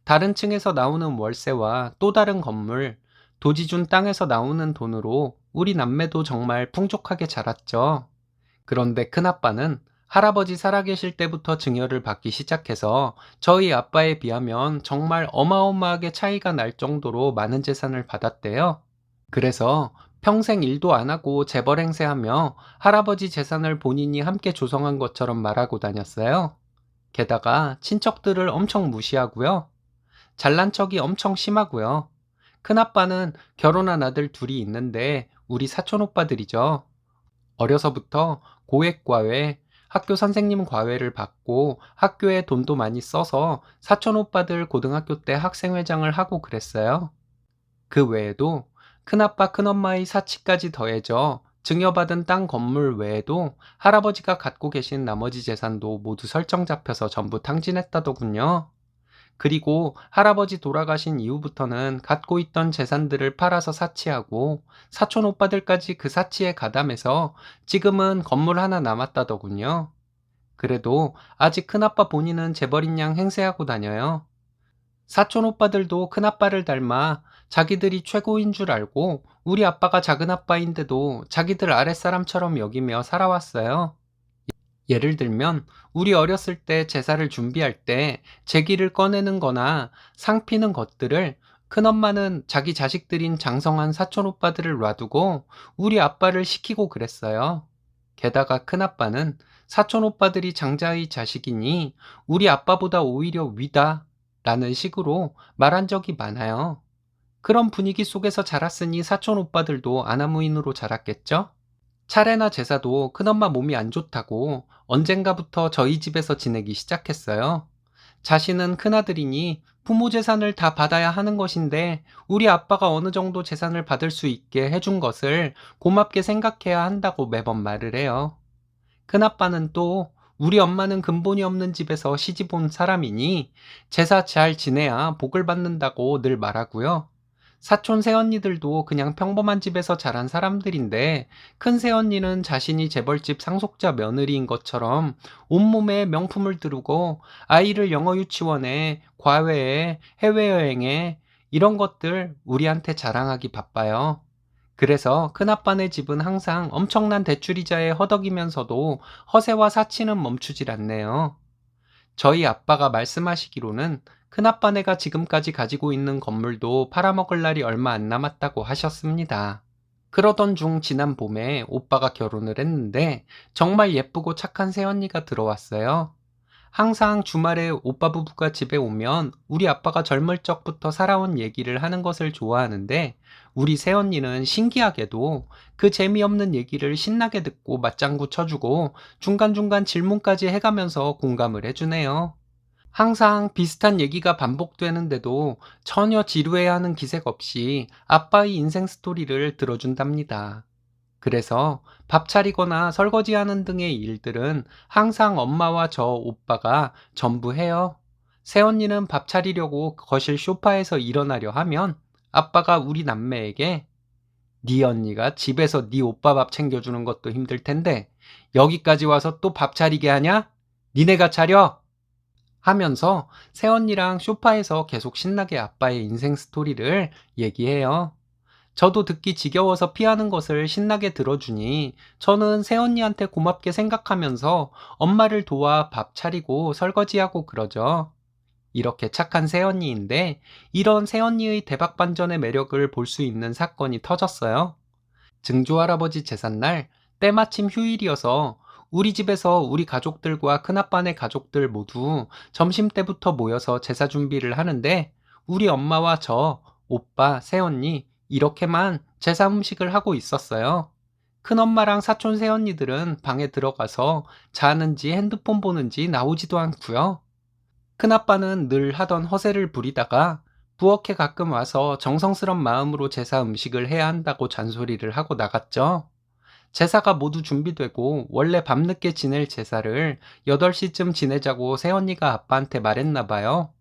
A: 다른 층에서 나오는 월세와 또 다른 건물, 도지 준 땅에서 나오는 돈으로 우리 남매도 정말 풍족하게 자랐죠. 그런데 큰아빠는 할아버지 살아계실 때부터 증여를 받기 시작해서 저희 아빠에 비하면 정말 어마어마하게 차이가 날 정도로 많은 재산을 받았대요. 그래서 평생 일도 안 하고 재벌 행세하며 할아버지 재산을 본인이 함께 조성한 것처럼 말하고 다녔어요. 게다가 친척들을 엄청 무시하고요. 잘난 척이 엄청 심하고요. 큰아빠는 결혼한 아들 둘이 있는데 우리 사촌 오빠들이죠. 어려서부터 고액과외, 학교 선생님 과외를 받고 학교에 돈도 많이 써서 사촌 오빠들 고등학교 때 학생회장을 하고 그랬어요. 그 외에도 큰아빠 큰엄마의 사치까지 더해져 증여받은 땅 건물 외에도 할아버지가 갖고 계신 나머지 재산도 모두 설정 잡혀서 전부 탕진했다더군요. 그리고 할아버지 돌아가신 이후부터는 갖고 있던 재산들을 팔아서 사치하고 사촌 오빠들까지 그 사치에 가담해서 지금은 건물 하나 남았다더군요. 그래도 아직 큰아빠 본인은 재벌인 양 행세하고 다녀요. 사촌 오빠들도 큰아빠를 닮아 자기들이 최고인 줄 알고 우리 아빠가 작은 아빠인데도 자기들 아랫사람처럼 여기며 살아왔어요. 예를 들면 우리 어렸을 때 제사를 준비할 때 제기를 꺼내는 거나 상 피는 것들을 큰엄마는 자기 자식들인 장성한 사촌 오빠들을 놔두고 우리 아빠를 시키고 그랬어요. 게다가 큰아빠는 사촌 오빠들이 장자의 자식이니 우리 아빠보다 오히려 위다 라는 식으로 말한 적이 많아요. 그런 분위기 속에서 자랐으니 사촌 오빠들도 아나무인으로 자랐겠죠? 차례나 제사도 큰엄마 몸이 안 좋다고 언젠가부터 저희 집에서 지내기 시작했어요. 자신은 큰아들이니 부모 재산을 다 받아야 하는 것인데 우리 아빠가 어느 정도 재산을 받을 수 있게 해준 것을 고맙게 생각해야 한다고 매번 말을 해요. 큰아빠는 또 우리 엄마는 근본이 없는 집에서 시집 온 사람이니 제사 잘 지내야 복을 받는다고 늘 말하고요. 사촌 새언니들도 그냥 평범한 집에서 자란 사람들인데 큰 새언니는 자신이 재벌집 상속자 며느리인 것처럼 온몸에 명품을 두르고 아이를 영어 유치원에, 과외에, 해외여행에 이런 것들 우리한테 자랑하기 바빠요. 그래서 큰아빠네 집은 항상 엄청난 대출이자에 허덕이면서도 허세와 사치는 멈추질 않네요. 저희 아빠가 말씀하시기로는 큰아빠네가 지금까지 가지고 있는 건물도 팔아먹을 날이 얼마 안 남았다고 하셨습니다. 그러던 중 지난 봄에 오빠가 결혼을 했는데 정말 예쁘고 착한 새언니가 들어왔어요. 항상 주말에 오빠 부부가 집에 오면 우리 아빠가 젊을 적부터 살아온 얘기를 하는 것을 좋아하는데 우리 새언니는 신기하게도 그 재미없는 얘기를 신나게 듣고 맞장구 쳐주고 중간중간 질문까지 해가면서 공감을 해주네요. 항상 비슷한 얘기가 반복되는데도 전혀 지루해하는 기색 없이 아빠의 인생 스토리를 들어준답니다. 그래서 밥 차리거나 설거지하는 등의 일들은 항상 엄마와 저 오빠가 전부 해요. 새언니는 밥 차리려고 거실 소파에서 일어나려 하면 아빠가 우리 남매에게 네 언니가 집에서 네 오빠 밥 챙겨주는 것도 힘들 텐데 여기까지 와서 또 밥 차리게 하냐? 니네가 차려! 하면서 새언니랑 소파에서 계속 신나게 아빠의 인생 스토리를 얘기해요. 저도 듣기 지겨워서 피하는 것을 신나게 들어주니 저는 새언니한테 고맙게 생각하면서 엄마를 도와 밥 차리고 설거지하고 그러죠. 이렇게 착한 새언니인데 이런 새언니의 대박반전의 매력을 볼 수 있는 사건이 터졌어요. 증조할아버지 제삿날 때마침 휴일이어서 우리 집에서 우리 가족들과 큰아빠네 가족들 모두 점심때부터 모여서 제사 준비를 하는데 우리 엄마와 저, 오빠, 새언니 이렇게만 제사 음식을 하고 있었어요. 큰엄마랑 사촌 새언니들은 방에 들어가서 자는지 핸드폰 보는지 나오지도 않고요. 큰아빠는 늘 하던 허세를 부리다가 부엌에 가끔 와서 정성스런 마음으로 제사 음식을 해야 한다고 잔소리를 하고 나갔죠. 제사가 모두 준비되고 원래 밤늦게 지낼 제사를 8시쯤 지내자고 새언니가 아빠한테 말했나 봐요.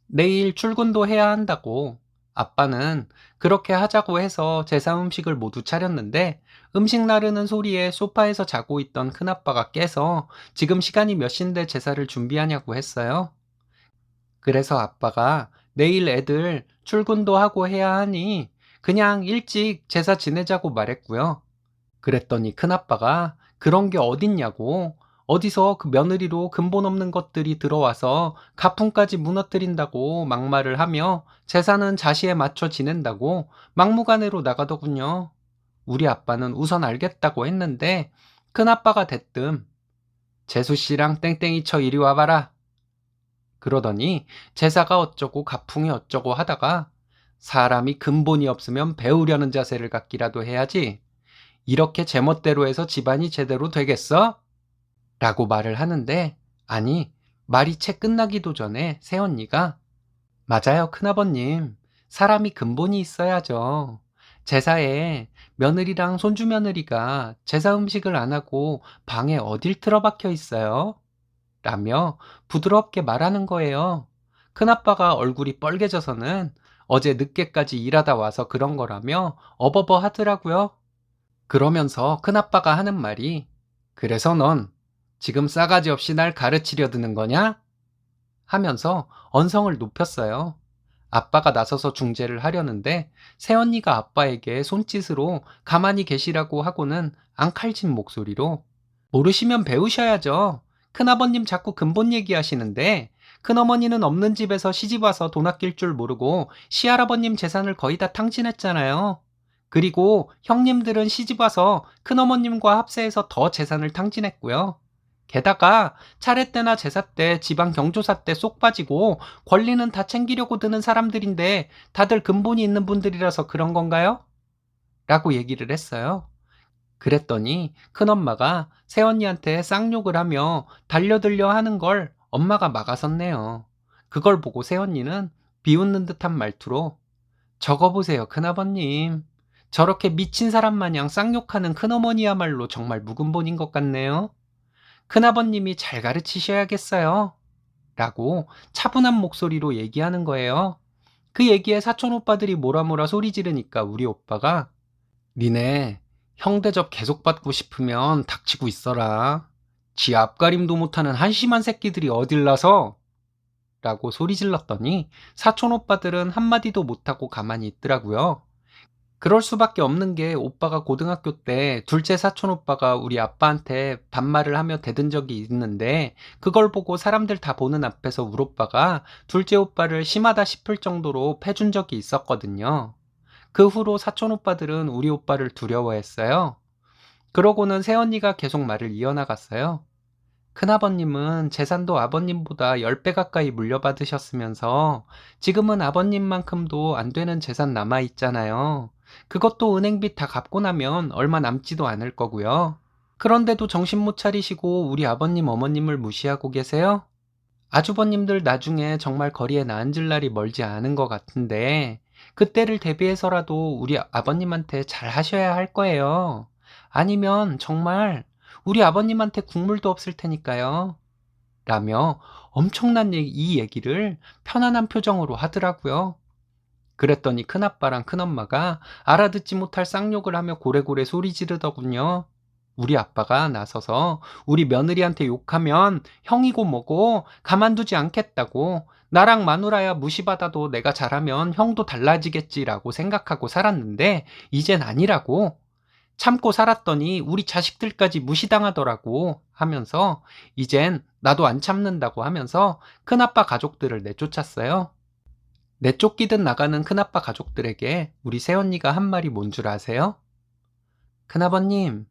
A: 내일 출근도 해야 한다고. 아빠는 그렇게 하자고 해서 제사 음식을 모두 차렸는데 음식 나르는 소리에 소파에서 자고 있던 큰아빠가 깨서 지금 시간이 몇 시인데 제사를 준비하냐고 했어요. 그래서 아빠가 내일 애들 출근도 하고 해야 하니 그냥 일찍 제사 지내자고 말했고요. 그랬더니 큰아빠가 그런 게 어딨냐고 어디서 그 며느리로 근본 없는 것들이 들어와서 가풍까지 무너뜨린다고 막말을 하며 제사는 자시에 맞춰 지낸다고 막무가내로 나가더군요. 우리 아빠는 우선 알겠다고 했는데 큰아빠가 대뜸 재수씨랑 땡땡이 쳐 이리 와봐라. 그러더니 제사가 어쩌고 가풍이 어쩌고 하다가 사람이 근본이 없으면 배우려는 자세를 갖기라도 해야지. 이렇게 제멋대로 해서 집안이 제대로 되겠어? 라고 말을 하는데 아니 말이 채 끝나기도 전에 새언니가 맞아요 큰아버님 사람이 근본이 있어야죠. 제사에 며느리랑 손주며느리가 제사 음식을 안 하고 방에 어딜 틀어박혀 있어요? 라며 부드럽게 말하는 거예요. 큰아빠가 얼굴이 빨개져서는 어제 늦게까지 일하다 와서 그런 거라며 어버버 하더라고요. 그러면서 큰아빠가 하는 말이 그래서 넌 지금 싸가지 없이 날 가르치려 드는 거냐? 하면서 언성을 높였어요. 아빠가 나서서 중재를 하려는데 새언니가 아빠에게 손짓으로 가만히 계시라고 하고는 앙칼진 목소리로 모르시면 배우셔야죠. 큰아버님 자꾸 근본 얘기하시는데 큰어머니는 없는 집에서 시집와서 돈 아낄 줄 모르고 시할아버님 재산을 거의 다 탕진했잖아요. 그리고 형님들은 시집와서 큰어머님과 합세해서 더 재산을 탕진했고요. 게다가 차례 때나 제사 때 지방 경조사 때 쏙 빠지고 권리는 다 챙기려고 드는 사람들인데 다들 근본이 있는 분들이라서 그런 건가요? 라고 얘기를 했어요. 그랬더니 큰엄마가 새언니한테 쌍욕을 하며 달려들려 하는 걸 엄마가 막아섰네요. 그걸 보고 새언니는 비웃는 듯한 말투로 저거 보세요 큰아버님. 저렇게 미친 사람 마냥 쌍욕하는 큰어머니야말로 정말 묵은본인 것 같네요. 큰아버님이 잘 가르치셔야겠어요. 라고 차분한 목소리로 얘기하는 거예요. 그 얘기에 사촌 오빠들이 뭐라 뭐라 소리 지르니까 우리 오빠가 니네 형 대접 계속 받고 싶으면 닥치고 있어라. 지 앞가림도 못하는 한심한 새끼들이 어딜 나서? 라고 소리 질렀더니 사촌 오빠들은 한마디도 못하고 가만히 있더라고요. 그럴 수밖에 없는 게 오빠가 고등학교 때 둘째 사촌 오빠가 우리 아빠한테 반말을 하며 대든 적이 있는데 그걸 보고 사람들 다 보는 앞에서 우리 오빠가 둘째 오빠를 심하다 싶을 정도로 패준 적이 있었거든요. 그 후로 사촌 오빠들은 우리 오빠를 두려워했어요. 그러고는 새언니가 계속 말을 이어나갔어요. 큰아버님은 재산도 아버님보다 10배 가까이 물려받으셨으면서 지금은 아버님만큼도 안 되는 재산 남아있잖아요. 그것도 은행빚 다 갚고 나면 얼마 남지도 않을 거고요. 그런데도 정신 못 차리시고 우리 아버님 어머님을 무시하고 계세요? 아주버님들 나중에 정말 거리에 나앉을 날이 멀지 않은 것 같은데 그때를 대비해서라도 우리 아버님한테 잘 하셔야 할 거예요. 아니면 정말 우리 아버님한테 국물도 없을 테니까요. 라며 엄청난 이 얘기를 편안한 표정으로 하더라고요. 그랬더니 큰아빠랑 큰엄마가 알아듣지 못할 쌍욕을 하며 고래고래 소리 지르더군요. 우리 아빠가 나서서 우리 며느리한테 욕하면 형이고 뭐고 가만두지 않겠다고 나랑 마누라야 무시받아도 내가 잘하면 형도 달라지겠지라고 생각하고 살았는데 이젠 아니라고 참고 살았더니 우리 자식들까지 무시당하더라고 하면서 이젠 나도 안 참는다고 하면서 큰아빠 가족들을 내쫓았어요. 내쫓기듯 나가는 큰아빠 가족들에게 우리 새언니가 한 말이 뭔 줄 아세요? 큰아버님,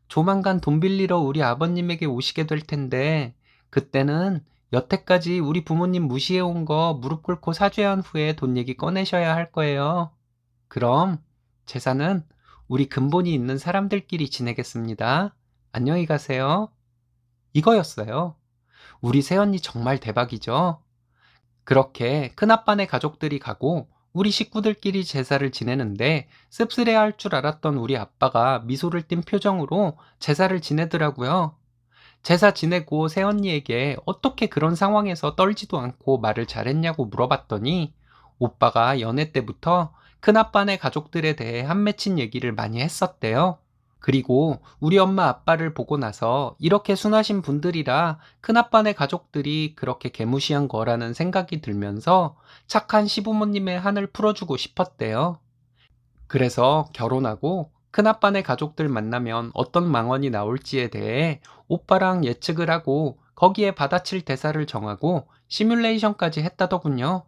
A: 조만간 돈 빌리러 우리 아버님에게 오시게 될 텐데 그때는 여태까지 우리 부모님 무시해온 거 무릎 꿇고 사죄한 후에 돈 얘기 꺼내셔야 할 거예요. 그럼 제사는 우리 근본이 있는 사람들끼리 지내겠습니다. 안녕히 가세요. 이거였어요. 우리 새언니 정말 대박이죠? 그렇게 큰아빠네 가족들이 가고 우리 식구들끼리 제사를 지내는데 씁쓸해할 줄 알았던 우리 아빠가 미소를 띤 표정으로 제사를 지내더라고요. 제사 지내고 새언니에게 어떻게 그런 상황에서 떨지도 않고 말을 잘했냐고 물어봤더니 오빠가 연애 때부터 큰아빠네 가족들에 대해 한 맺힌 얘기를 많이 했었대요. 그리고 우리 엄마 아빠를 보고 나서 이렇게 순하신 분들이라 큰아빠네 가족들이 그렇게 개무시한 거라는 생각이 들면서 착한 시부모님의 한을 풀어주고 싶었대요. 그래서 결혼하고 큰아빠네 가족들 만나면 어떤 망언이 나올지에 대해 오빠랑 예측을 하고 거기에 받아칠 대사를 정하고 시뮬레이션까지 했다더군요.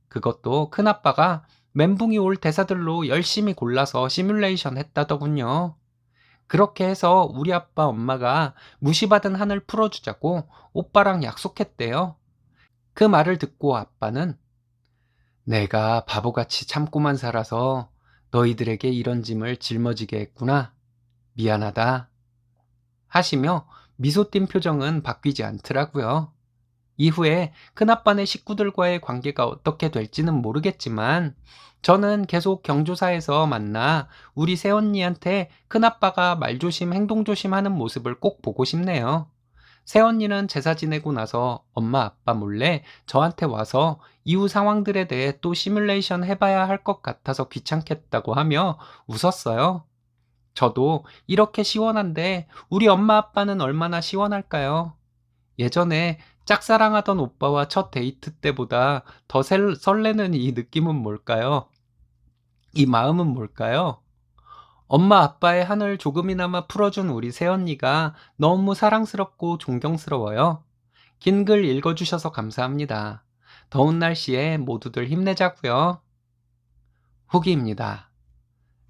A: 그것도 큰아빠가 멘붕이 올 대사들로 열심히 골라서 시뮬레이션 했다더군요. 그렇게 해서 우리 아빠 엄마가 무시받은 한을 풀어주자고 오빠랑 약속했대요. 그 말을 듣고 아빠는 내가 바보같이 참고만 살아서 너희들에게 이런 짐을 짊어지게 했구나. 미안하다. 하시며 미소 띈 표정은 바뀌지 않더라고요. 이후에 큰아빠네 식구들과의 관계가 어떻게 될지는 모르겠지만 저는 계속 경조사에서 만나 우리 새언니한테 큰아빠가 말조심 행동조심 하는 모습을 꼭 보고 싶네요. 새언니는 제사 지내고 나서 엄마 아빠 몰래 저한테 와서 이후 상황들에 대해 또 시뮬레이션 해봐야 할 것 같아서 귀찮겠다고 하며 웃었어요. 저도 이렇게 시원한데 우리 엄마 아빠는 얼마나 시원할까요? 예전에 짝사랑하던 오빠와 첫 데이트 때보다 더 설레는 이 느낌은 뭘까요? 이 마음은 뭘까요? 엄마 아빠의 한을 조금이나마 풀어준 우리 새언니가 너무 사랑스럽고 존경스러워요. 긴 글 읽어주셔서 감사합니다. 더운 날씨에 모두들 힘내자고요. 후기입니다.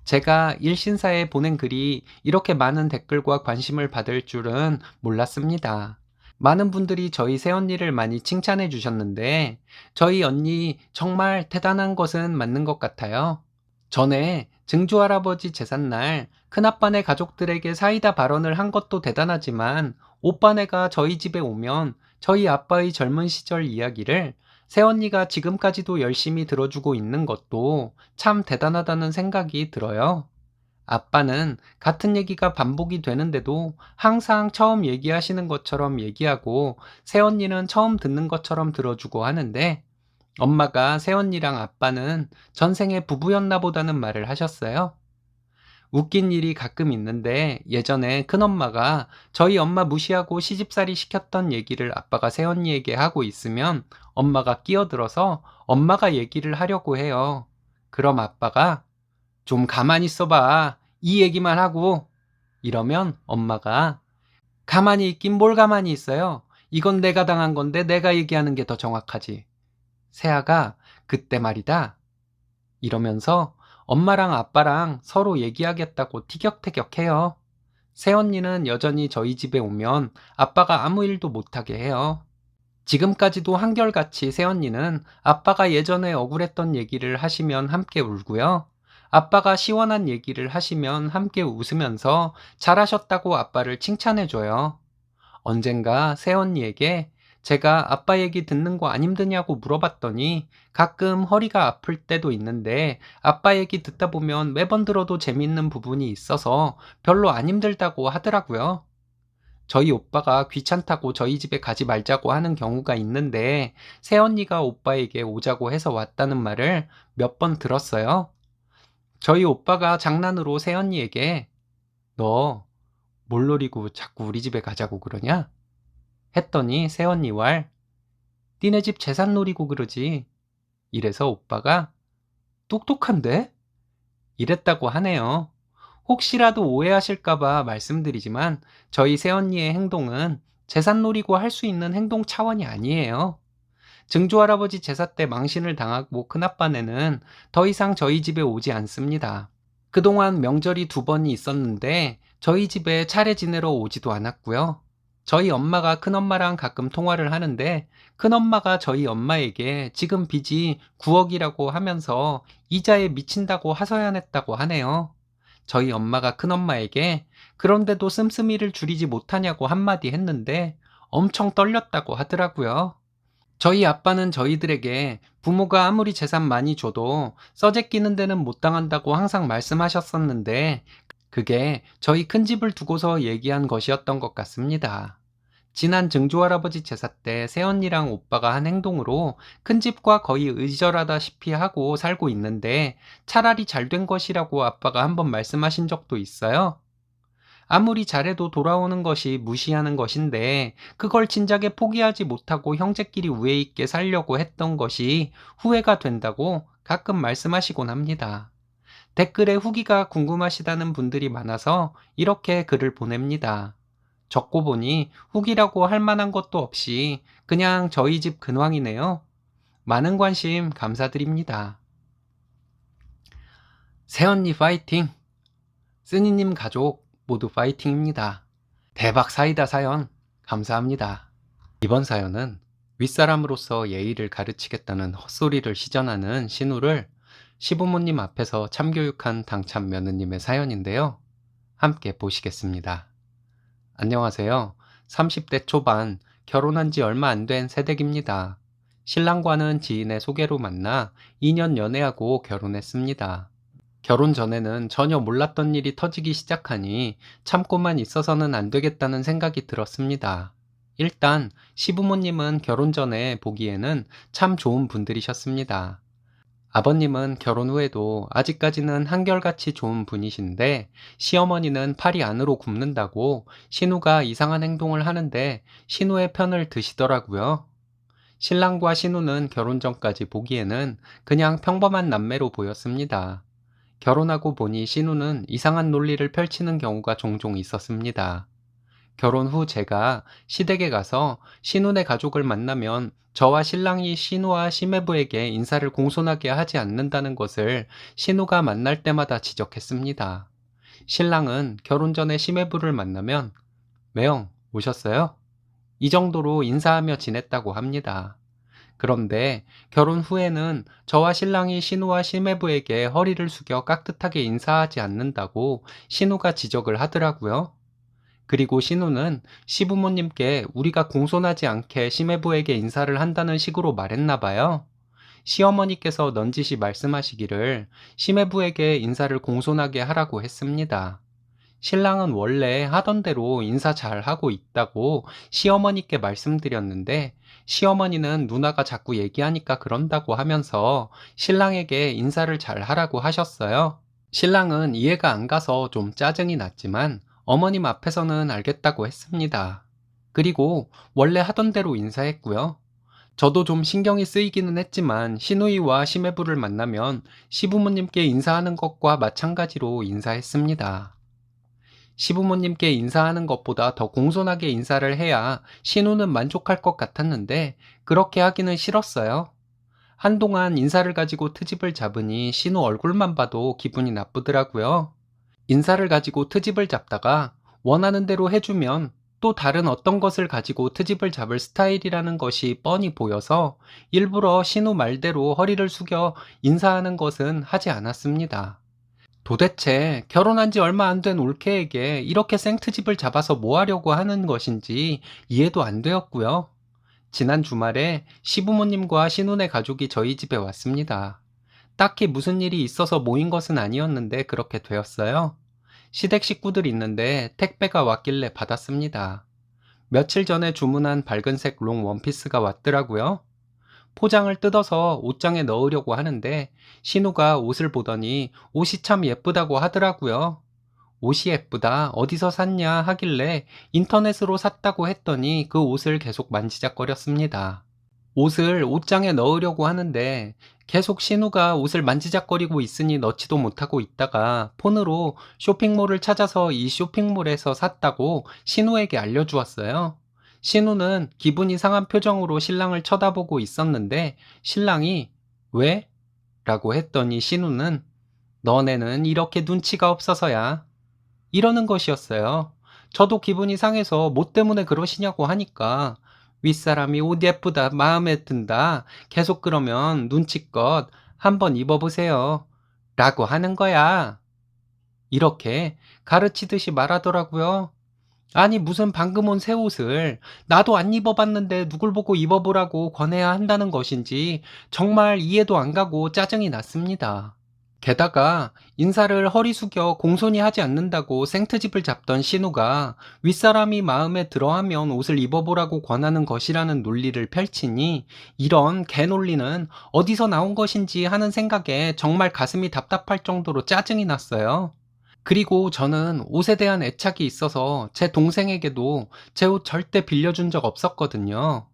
A: 제가 일신사에 보낸 글이 이렇게 많은 댓글과 관심을 받을 줄은 몰랐습니다. 많은 분들이 저희 새언니를 많이 칭찬해 주셨는데 저희 언니 정말 대단한 것은 맞는 것 같아요. 전에 증조할아버지 제삿날 큰아빠네 가족들에게 사이다 발언을 한 것도 대단하지만 오빠네가 저희 집에 오면 저희 아빠의 젊은 시절 이야기를 새언니가 지금까지도 열심히 들어주고 있는 것도 참 대단하다는 생각이 들어요. 아빠는 같은 얘기가 반복이 되는데도 항상 처음 얘기하시는 것처럼 얘기하고 새언니는 처음 듣는 것처럼 들어주고 하는데 엄마가 새언니랑 아빠는 전생에 부부였나 보다는 말을 하셨어요. 웃긴 일이 가끔 있는데 예전에 큰엄마가 저희 엄마 무시하고 시집살이 시켰던 얘기를 아빠가 새언니에게 하고 있으면 엄마가 끼어들어서 엄마가 얘기를 하려고 해요. 그럼 아빠가 좀 가만히 있어봐. 이 얘기만 하고. 이러면 엄마가 가만히 있긴 뭘 가만히 있어요. 이건 내가 당한 건데 내가 얘기하는 게 더 정확하지. 새아가 그때 말이다. 이러면서 엄마랑 아빠랑 서로 얘기하겠다고 티격태격해요. 새언니는 여전히 저희 집에 오면 아빠가 아무 일도 못하게 해요. 지금까지도 한결같이 새언니는 아빠가 예전에 억울했던 얘기를 하시면 함께 울고요. 아빠가 시원한 얘기를 하시면 함께 웃으면서 잘하셨다고 아빠를 칭찬해줘요. 언젠가 새언니에게 제가 아빠 얘기 듣는 거 안 힘드냐고 물어봤더니 가끔 허리가 아플 때도 있는데 아빠 얘기 듣다 보면 매번 들어도 재밌는 부분이 있어서 별로 안 힘들다고 하더라고요. 저희 오빠가 귀찮다고 저희 집에 가지 말자고 하는 경우가 있는데 새언니가 오빠에게 오자고 해서 왔다는 말을 몇 번 들었어요. 저희 오빠가 장난으로 새언니에게 너 뭘 노리고 자꾸 우리 집에 가자고 그러냐? 했더니 새언니 왈 니네 집 재산 노리고 그러지. 이래서 오빠가 똑똑한데? 이랬다고 하네요. 혹시라도 오해하실까봐 말씀드리지만 저희 새언니의 행동은 재산 노리고 할 수 있는 행동 차원이 아니에요. 증조할아버지 제사 때 망신을 당하고 큰아빠네는 더 이상 저희 집에 오지 않습니다. 그동안 명절이 2번이 있었는데 저희 집에 차례 지내러 오지도 않았고요. 저희 엄마가 큰엄마랑 가끔 통화를 하는데 큰엄마가 저희 엄마에게 지금 빚이 9억이라고 하면서 이자에 미친다고 하소연했다고 하네요. 저희 엄마가 큰엄마에게 그런데도 씀씀이를 줄이지 못하냐고 한마디 했는데 엄청 떨렸다고 하더라고요. 저희 아빠는 저희들에게 부모가 아무리 재산 많이 줘도 써재 끼는 데는 못 당한다고 항상 말씀하셨었는데 그게 저희 큰 집을 두고서 얘기한 것이었던 것 같습니다. 지난 증조할아버지 제사 때 새언니랑 오빠가 한 행동으로 큰 집과 거의 의절하다시피 하고 살고 있는데 차라리 잘 된 것이라고 아빠가 한번 말씀하신 적도 있어요. 아무리 잘해도 돌아오는 것이 무시하는 것인데 그걸 진작에 포기하지 못하고 형제끼리 우애 있게 살려고 했던 것이 후회가 된다고 가끔 말씀하시곤 합니다. 댓글에 후기가 궁금하시다는 분들이 많아서 이렇게 글을 보냅니다. 적고 보니 후기라고 할 만한 것도 없이 그냥 저희 집 근황이네요. 많은 관심 감사드립니다. 새언니 파이팅! 쓰니님 가족 모두 파이팅입니다. 대박 사이다 사연 감사합니다. 이번 사연은 윗사람으로서 예의를 가르치겠다는 헛소리를 시전하는 신우를 시부모님 앞에서 참교육한 당찬 며느님의 사연인데요. 함께 보시겠습니다. 안녕하세요. 30대 초반 결혼한 지 얼마 안 된 새댁입니다. 신랑과는 지인의 소개로 만나 2년 연애하고 결혼했습니다. 결혼 전에는 전혀 몰랐던 일이 터지기 시작하니 참고만 있어서는 안 되겠다는 생각이 들었습니다. 일단 시부모님은 결혼 전에 보기에는 참 좋은 분들이셨습니다. 아버님은 결혼 후에도 아직까지는 한결같이 좋은 분이신데 시어머니는 팔이 안으로 굽는다고 신우가 이상한 행동을 하는데 신우의 편을 드시더라고요. 신랑과 신우는 결혼 전까지 보기에는 그냥 평범한 남매로 보였습니다. 결혼하고 보니 신우는 이상한 논리를 펼치는 경우가 종종 있었습니다. 결혼 후 제가 시댁에 가서 신우네 가족을 만나면 저와 신랑이 신우와 시매부에게 인사를 공손하게 하지 않는다는 것을 신우가 만날 때마다 지적했습니다. 신랑은 결혼 전에 시매부를 만나면 매형 오셨어요? 이 정도로 인사하며 지냈다고 합니다. 그런데 결혼 후에는 저와 신랑이 신우와 시매부에게 허리를 숙여 깍듯하게 인사하지 않는다고 신우가 지적을 하더라고요. 그리고 신우는 시부모님께 우리가 공손하지 않게 시매부에게 인사를 한다는 식으로 말했나 봐요. 시어머니께서 넌지시 말씀하시기를 시매부에게 인사를 공손하게 하라고 했습니다. 신랑은 원래 하던 대로 인사 잘 하고 있다고 시어머니께 말씀드렸는데 시어머니는 누나가 자꾸 얘기하니까 그런다고 하면서 신랑에게 인사를 잘 하라고 하셨어요. 신랑은 이해가 안 가서 좀 짜증이 났지만 어머님 앞에서는 알겠다고 했습니다. 그리고 원래 하던 대로 인사했고요. 저도 좀 신경이 쓰이기는 했지만 시누이와 시매부를 만나면 시부모님께 인사하는 것과 마찬가지로 인사했습니다. 시부모님께 인사하는 것보다 더 공손하게 인사를 해야 시누는 만족할 것 같았는데 그렇게 하기는 싫었어요. 한동안 인사를 가지고 트집을 잡으니 시누 얼굴만 봐도 기분이 나쁘더라고요. 인사를 가지고 트집을 잡다가 원하는 대로 해주면 또 다른 어떤 것을 가지고 트집을 잡을 스타일이라는 것이 뻔히 보여서 일부러 신우 말대로 허리를 숙여 인사하는 것은 하지 않았습니다. 도대체 결혼한 지 얼마 안 된 올케에게 이렇게 생트집을 잡아서 뭐 하려고 하는 것인지 이해도 안 되었고요. 지난 주말에 시부모님과 시누네 가족이 저희 집에 왔습니다. 딱히 무슨 일이 있어서 모인 것은 아니었는데 그렇게 되었어요. 시댁 식구들 있는데 택배가 왔길래 받았습니다. 며칠 전에 주문한 밝은색 롱 원피스가 왔더라고요. 포장을 뜯어서 옷장에 넣으려고 하는데 신우가 옷을 보더니 옷이 참 예쁘다고 하더라고요. 옷이 예쁘다, 어디서 샀냐 하길래 인터넷으로 샀다고 했더니 그 옷을 계속 만지작거렸습니다. 옷을 옷장에 넣으려고 하는데 계속 신우가 옷을 만지작거리고 있으니 넣지도 못하고 있다가 폰으로 쇼핑몰을 찾아서 이 쇼핑몰에서 샀다고 신우에게 알려주었어요. 신우는 기분이 상한 표정으로 신랑을 쳐다보고 있었는데 신랑이 왜? 라고 했더니 신우는 너네는 이렇게 눈치가 없어서야 이러는 것이었어요. 저도 기분이 상해서 뭐 때문에 그러시냐고 하니까 윗사람이 옷 예쁘다, 마음에 든다, 계속 그러면 눈치껏 한번 입어보세요. 라고 하는 거야. 이렇게 가르치듯이 말하더라고요. 아니, 무슨 방금 온 새 옷을 나도 안 입어봤는데 누굴 보고 입어보라고 권해야 한다는 것인지 정말 이해도 안 가고 짜증이 났습니다. 게다가 인사를 허리 숙여 공손히 하지 않는다고 생트집을 잡던 신우가 윗사람이 마음에 들어하면 옷을 입어보라고 권하는 것이라는 논리를 펼치니 이런 개논리는 어디서 나온 것인지 하는 생각에 정말 가슴이 답답할 정도로 짜증이 났어요. 그리고 저는 옷에 대한 애착이 있어서 제 동생에게도 제 옷 절대 빌려준 적 없었거든요.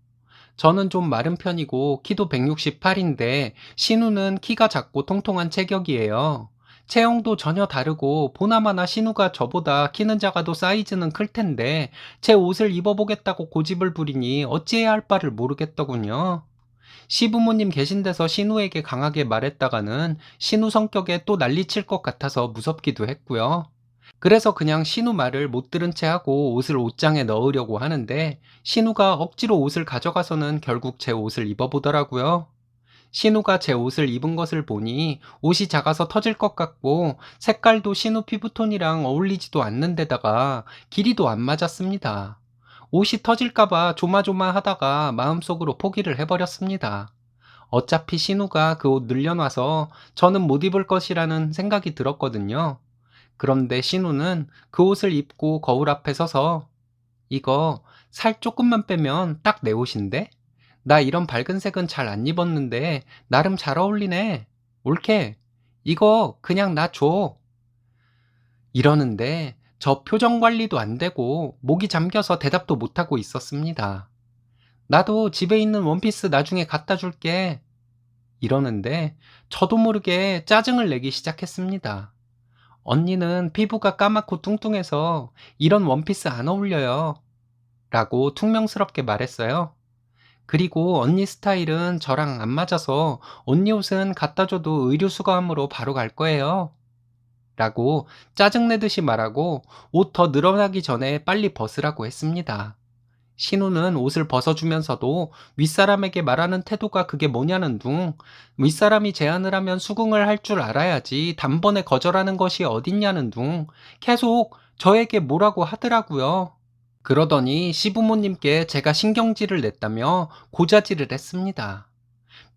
A: 저는 좀 마른 편이고 키도 168인데 신우는 키가 작고 통통한 체격이에요. 체형도 전혀 다르고 보나마나 신우가 저보다 키는 작아도 사이즈는 클 텐데 제 옷을 입어보겠다고 고집을 부리니 어찌해야 할 바를 모르겠더군요. 시부모님 계신 데서 신우에게 강하게 말했다가는 신우 성격에 또 난리칠 것 같아서 무섭기도 했고요. 그래서 그냥 신우 말을 못 들은 채 하고 옷을 옷장에 넣으려고 하는데 신우가 억지로 옷을 가져가서는 결국 제 옷을 입어보더라고요. 신우가 제 옷을 입은 것을 보니 옷이 작아서 터질 것 같고 색깔도 신우 피부톤이랑 어울리지도 않는 데다가 길이도 안 맞았습니다. 옷이 터질까봐 조마조마하다가 마음속으로 포기를 해버렸습니다. 어차피 신우가 그 옷 늘려놔서 저는 못 입을 것이라는 생각이 들었거든요. 그런데 신우는 그 옷을 입고 거울 앞에 서서 이거 살 조금만 빼면 딱 내 옷인데? 나 이런 밝은 색은 잘 안 입었는데 나름 잘 어울리네. 옳게. 이거 그냥 나 줘. 이러는데 저 표정 관리도 안 되고 목이 잠겨서 대답도 못하고 있었습니다. 나도 집에 있는 원피스 나중에 갖다 줄게. 이러는데 저도 모르게 짜증을 내기 시작했습니다. 언니는 피부가 까맣고 뚱뚱해서 이런 원피스 안 어울려요. 라고 퉁명스럽게 말했어요. 그리고 언니 스타일은 저랑 안 맞아서 언니 옷은 갖다 줘도 의류 수거함으로 바로 갈 거예요. 라고 짜증내듯이 말하고 옷 더 늘어나기 전에 빨리 벗으라고 했습니다. 신우는 옷을 벗어주면서도 윗사람에게 말하는 태도가 그게 뭐냐는 둥, 윗사람이 제안을 하면 수긍을 할 줄 알아야지 단번에 거절하는 것이 어딨냐는 둥, 계속 저에게 뭐라고 하더라고요. 그러더니 시부모님께 제가 신경질을 냈다며 고자질을 했습니다.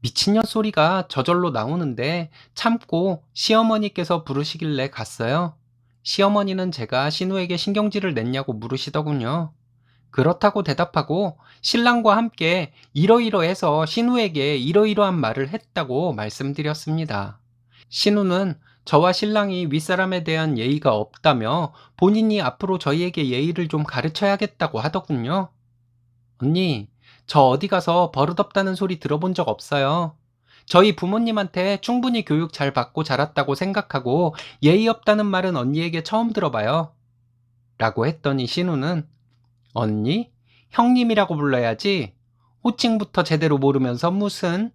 A: 미친년 소리가 저절로 나오는데 참고 시어머니께서 부르시길래 갔어요. 시어머니는 제가 신우에게 신경질을 냈냐고 물으시더군요. 그렇다고 대답하고 신랑과 함께 이러이러해서 신우에게 이러이러한 말을 했다고 말씀드렸습니다. 신우는 저와 신랑이 윗사람에 대한 예의가 없다며 본인이 앞으로 저희에게 예의를 좀 가르쳐야겠다고 하더군요. 언니, 저 어디 가서 버릇없다는 소리 들어본 적 없어요. 저희 부모님한테 충분히 교육 잘 받고 자랐다고 생각하고 예의 없다는 말은 언니에게 처음 들어봐요. 라고 했더니 신우는 언니? 형님이라고 불러야지. 호칭부터 제대로 모르면서 무슨?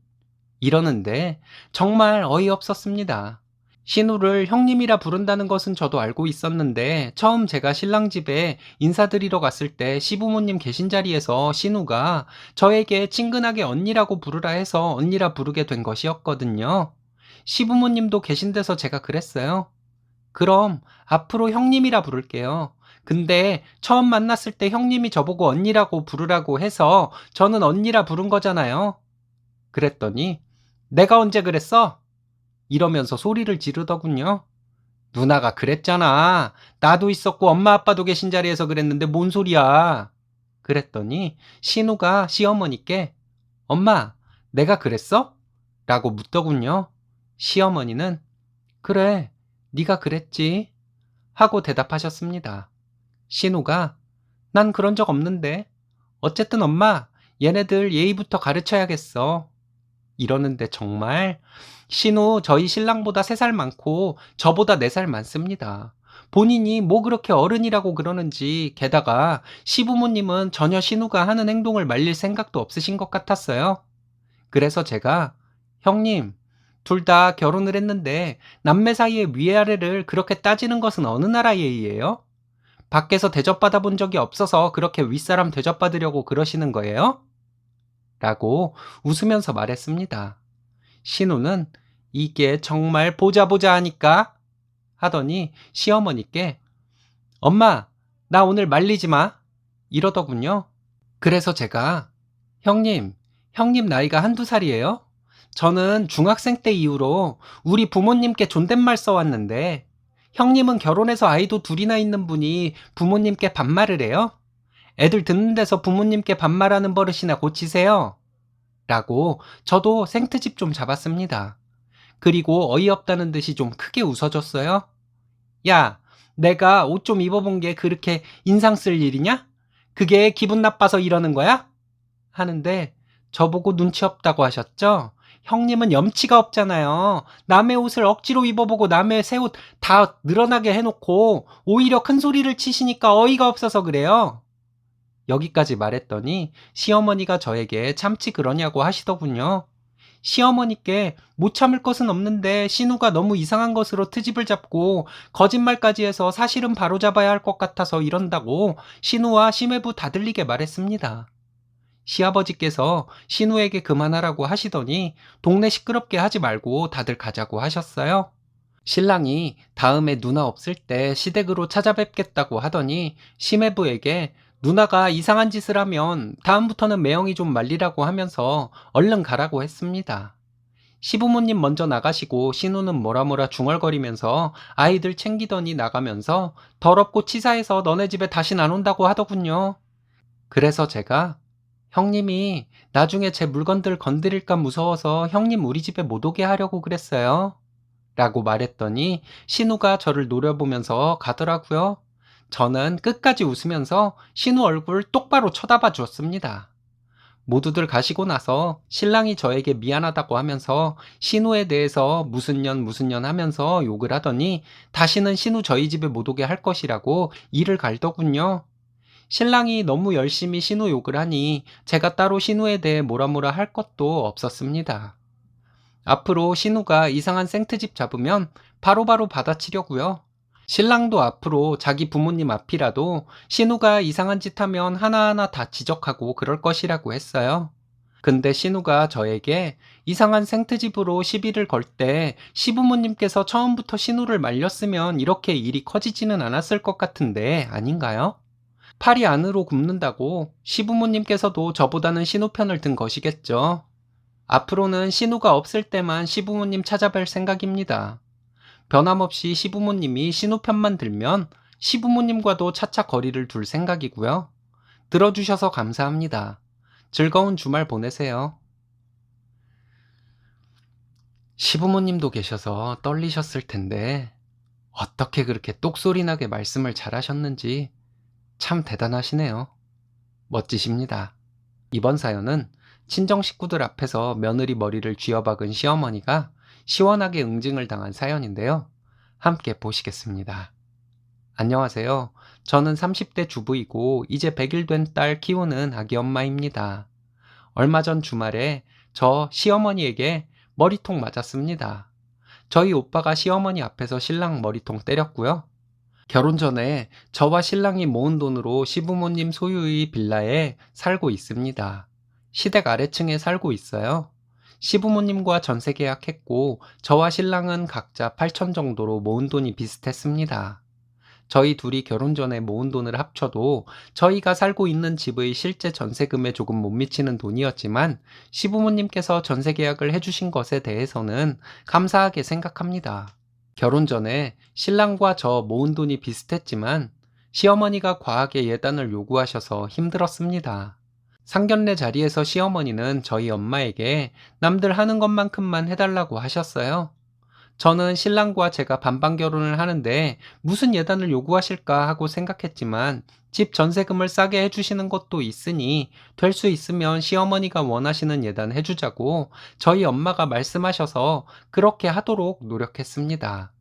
A: 이러는데 정말 어이없었습니다. 신우를 형님이라 부른다는 것은 저도 알고 있었는데 처음 제가 신랑 집에 인사드리러 갔을 때 시부모님 계신 자리에서 신우가 저에게 친근하게 언니라고 부르라 해서 언니라 부르게 된 것이었거든요. 시부모님도 계신 데서 제가 그랬어요. 그럼 앞으로 형님이라 부를게요. 근데 처음 만났을 때 형님이 저보고 언니라고 부르라고 해서 저는 언니라 부른 거잖아요. 그랬더니 내가 언제 그랬어? 이러면서 소리를 지르더군요. 누나가 그랬잖아. 나도 있었고 엄마 아빠도 계신 자리에서 그랬는데 뭔 소리야. 그랬더니 신우가 시어머니께 엄마, 내가 그랬어? 라고 묻더군요. 시어머니는 그래, 네가 그랬지 하고 대답하셨습니다. 신우가 난 그런 적 없는데 어쨌든 엄마, 얘네들 예의부터 가르쳐야겠어. 이러는데 정말 신우 저희 신랑보다 3살 많고 저보다 4살 많습니다. 본인이 뭐 그렇게 어른이라고 그러는지 게다가 시부모님은 전혀 신우가 하는 행동을 말릴 생각도 없으신 것 같았어요. 그래서 제가 형님 둘 다 결혼을 했는데 남매 사이의 위아래를 그렇게 따지는 것은 어느 나라 예의예요? 밖에서 대접받아 본 적이 없어서 그렇게 윗사람 대접받으려고 그러시는 거예요? 라고 웃으면서 말했습니다. 신우는 이게 정말 보자 보자 하니까 하더니 시어머니께 엄마, 나 오늘 말리지 마. 이러더군요. 그래서 제가 형님 나이가 한두 살이에요? 저는 중학생 때 이후로 우리 부모님께 존댓말 써왔는데 형님은 결혼해서 아이도 둘이나 있는 분이 부모님께 반말을 해요? 애들 듣는 데서 부모님께 반말하는 버릇이나 고치세요. 라고 저도 생트집 좀 잡았습니다. 그리고 어이없다는 듯이 좀 크게 웃어줬어요. 야, 내가 옷 좀 입어본 게 그렇게 인상 쓸 일이냐? 그게 기분 나빠서 이러는 거야? 하는데 저보고 눈치 없다고 하셨죠? 형님은 염치가 없잖아요. 남의 옷을 억지로 입어보고 남의 새 옷 다 늘어나게 해놓고 오히려 큰 소리를 치시니까 어이가 없어서 그래요. 여기까지 말했더니 시어머니가 저에게 참지 그러냐고 하시더군요. 시어머니께 못 참을 것은 없는데 신우가 너무 이상한 것으로 트집을 잡고 거짓말까지 해서 사실은 바로잡아야 할 것 같아서 이런다고 신우와 시매부 다 들리게 말했습니다. 시아버지께서 신우에게 그만하라고 하시더니 동네 시끄럽게 하지 말고 다들 가자고 하셨어요. 신랑이 다음에 누나 없을 때 시댁으로 찾아뵙겠다고 하더니 시매부에게 누나가 이상한 짓을 하면 다음부터는 매형이 좀 말리라고 하면서 얼른 가라고 했습니다. 시부모님 먼저 나가시고 신우는 뭐라 중얼거리면서 아이들 챙기더니 나가면서 더럽고 치사해서 너네 집에 다신 안 온다고 하더군요. 그래서 제가 형님이 나중에 제 물건들 건드릴까 무서워서 형님 우리 집에 못 오게 하려고 그랬어요. 라고 말했더니 신우가 저를 노려보면서 가더라고요. 저는 끝까지 웃으면서 신우 얼굴 똑바로 쳐다봐 주었습니다. 모두들 가시고 나서 신랑이 저에게 미안하다고 하면서 신우에 대해서 무슨 년 하면서 욕을 하더니 다시는 신우 저희 집에 못 오게 할 것이라고 이를 갈더군요. 신랑이 너무 열심히 신우 욕을 하니 제가 따로 신우에 대해 뭐라 할 것도 없었습니다. 앞으로 신우가 이상한 생트집 잡으면 바로바로 받아치려고요. 신랑도 앞으로 자기 부모님 앞이라도 신우가 이상한 짓 하면 하나하나 다 지적하고 그럴 것이라고 했어요. 근데 신우가 저에게 이상한 생트집으로 시비를 걸 때 시부모님께서 처음부터 신우를 말렸으면 이렇게 일이 커지지는 않았을 것 같은데 아닌가요? 팔이 안으로 굽는다고 시부모님께서도 저보다는 신우 편을 든 것이겠죠. 앞으로는 신우가 없을 때만 시부모님 찾아뵐 생각입니다. 변함없이 시부모님이 신우 편만 들면 시부모님과도 차차 거리를 둘 생각이고요. 들어주셔서 감사합니다. 즐거운 주말 보내세요. 시부모님도 계셔서 떨리셨을 텐데 어떻게 그렇게 똑소리 나게 말씀을 잘하셨는지 참 대단하시네요. 멋지십니다. 이번 사연은 친정 식구들 앞에서 며느리 머리를 쥐어박은 시어머니가 시원하게 응징을 당한 사연인데요. 함께 보시겠습니다. 안녕하세요. 저는 30대 주부이고 이제 100일 된 딸 키우는 아기 엄마입니다. 얼마 전 주말에 저 시어머니에게 머리통 맞았습니다. 저희 오빠가 시어머니 앞에서 신랑 머리통 때렸고요. 결혼 전에 저와 신랑이 모은 돈으로 시부모님 소유의 빌라에 살고 있습니다. 시댁 아래층에 살고 있어요. 시부모님과 전세 계약했고 저와 신랑은 각자 8천 정도로 모은 돈이 비슷했습니다. 저희 둘이 결혼 전에 모은 돈을 합쳐도 저희가 살고 있는 집의 실제 전세금에 조금 못 미치는 돈이었지만 시부모님께서 전세 계약을 해주신 것에 대해서는 감사하게 생각합니다. 결혼 전에 신랑과 저 모은 돈이 비슷했지만 시어머니가 과하게 예단을 요구하셔서 힘들었습니다. 상견례 자리에서 시어머니는 저희 엄마에게 남들 하는 것만큼만 해달라고 하셨어요. 저는 신랑과 제가 반반 결혼을 하는데 무슨 예단을 요구하실까 하고 생각했지만 집 전세금을 싸게 해주시는 것도 있으니 될 수 있으면 시어머니가 원하시는 예단 해주자고 저희 엄마가 말씀하셔서 그렇게 하도록 노력했습니다.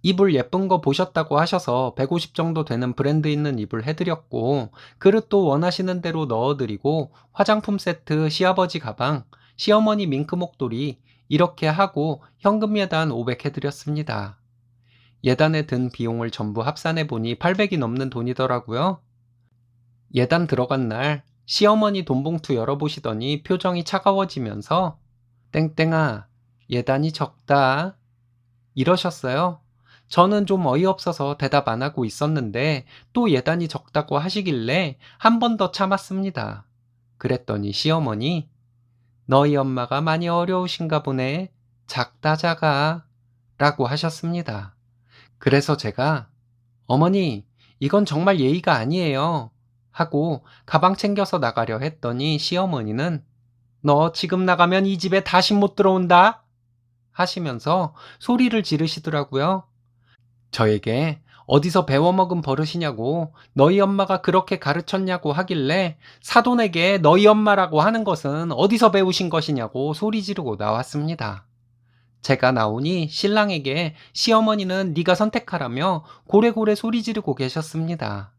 A: 이불 예쁜 거 보셨다고 하셔서 150 정도 되는 브랜드 있는 이불 해드렸고 그릇도 원하시는 대로 넣어드리고 화장품 세트, 시아버지 가방, 시어머니 밍크 목도리 이렇게 하고 현금 예단 500 해드렸습니다. 예단에 든 비용을 전부 합산해 보니 800이 넘는 돈이더라고요. 예단 들어간 날 시어머니 돈봉투 열어보시더니 표정이 차가워지면서 땡땡아, 예단이 적다 이러셨어요. 저는 좀 어이없어서 대답 안 하고 있었는데 또 예단이 적다고 하시길래 한 번 더 참았습니다. 그랬더니 시어머니, 너희 엄마가 많이 어려우신가 보네. 작다 작아. 라고 하셨습니다. 그래서 제가 어머니, 이건 정말 예의가 아니에요. 하고 가방 챙겨서 나가려 했더니 시어머니는 너 지금 나가면 이 집에 다시 못 들어온다. 하시면서 소리를 지르시더라고요. 저에게 어디서 배워먹은 버릇이냐고 너희 엄마가 그렇게 가르쳤냐고 하길래 사돈에게 너희 엄마라고 하는 것은 어디서 배우신 것이냐고 소리 지르고 나왔습니다. 제가 나오니 신랑에게 시어머니는 네가 선택하라며 고래고래 소리 지르고 계셨습니다.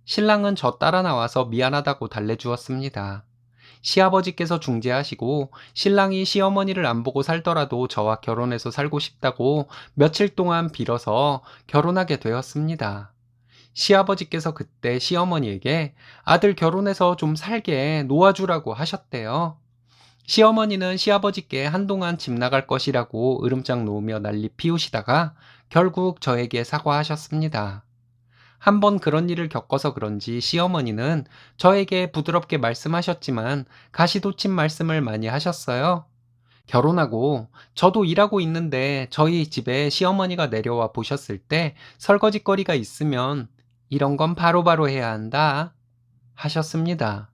A: 신랑은 저 따라 나와서 미안하다고 달래주었습니다. 시아버지께서 중재하시고 신랑이 시어머니를 안 보고 살더라도 저와 결혼해서 살고 싶다고 며칠 동안 빌어서 결혼하게 되었습니다. 시아버지께서 그때 시어머니에게 아들 결혼해서 좀 살게 놓아주라고 하셨대요. 시어머니는 시아버지께 한동안 집 나갈 것이라고 으름장 놓으며 난리 피우시다가 결국 저에게 사과하셨습니다. 한 번 그런 일을 겪어서 그런지 시어머니는 저에게 부드럽게 말씀하셨지만 가시돋친 말씀을 많이 하셨어요. 결혼하고 저도 일하고 있는데 저희 집에 시어머니가 내려와 보셨을 때 설거지거리가 있으면 이런 건 바로바로 해야 한다 하셨습니다.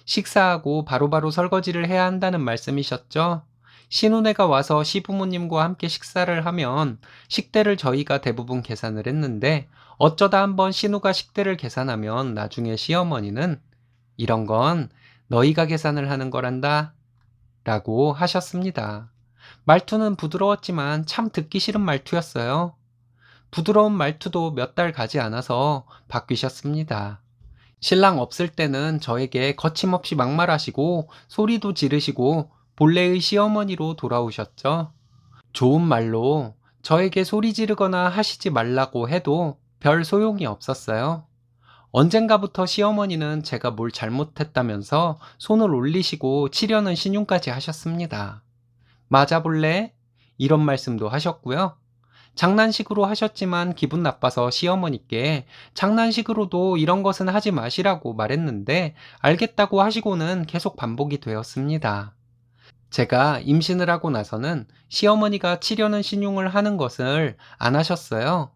A: 식사하고 바로바로 설거지를 해야 한다는 말씀이셨죠? 신혼애가 와서 시부모님과 함께 식사를 하면 식대를 저희가 대부분 계산을 했는데 어쩌다 한번 신우가 식대를 계산하면 나중에 시어머니는 이런 건 너희가 계산을 하는 거란다 라고 하셨습니다. 말투는 부드러웠지만 참 듣기 싫은 말투였어요. 부드러운 말투도 몇 달 가지 않아서 바뀌셨습니다. 신랑 없을 때는 저에게 거침없이 막말하시고 소리도 지르시고 본래의 시어머니로 돌아오셨죠. 좋은 말로 저에게 소리 지르거나 하시지 말라고 해도 별 소용이 없었어요. 언젠가부터 시어머니는 제가 뭘 잘못했다면서 손을 올리시고 치려는 신용까지 하셨습니다. 맞아볼래? 이런 말씀도 하셨고요. 장난식으로 하셨지만 기분 나빠서 시어머니께 장난식으로도 이런 것은 하지 마시라고 말했는데 알겠다고 하시고는 계속 반복이 되었습니다. 제가 임신을 하고 나서는 시어머니가 치려는 신용을 하는 것을 안 하셨어요.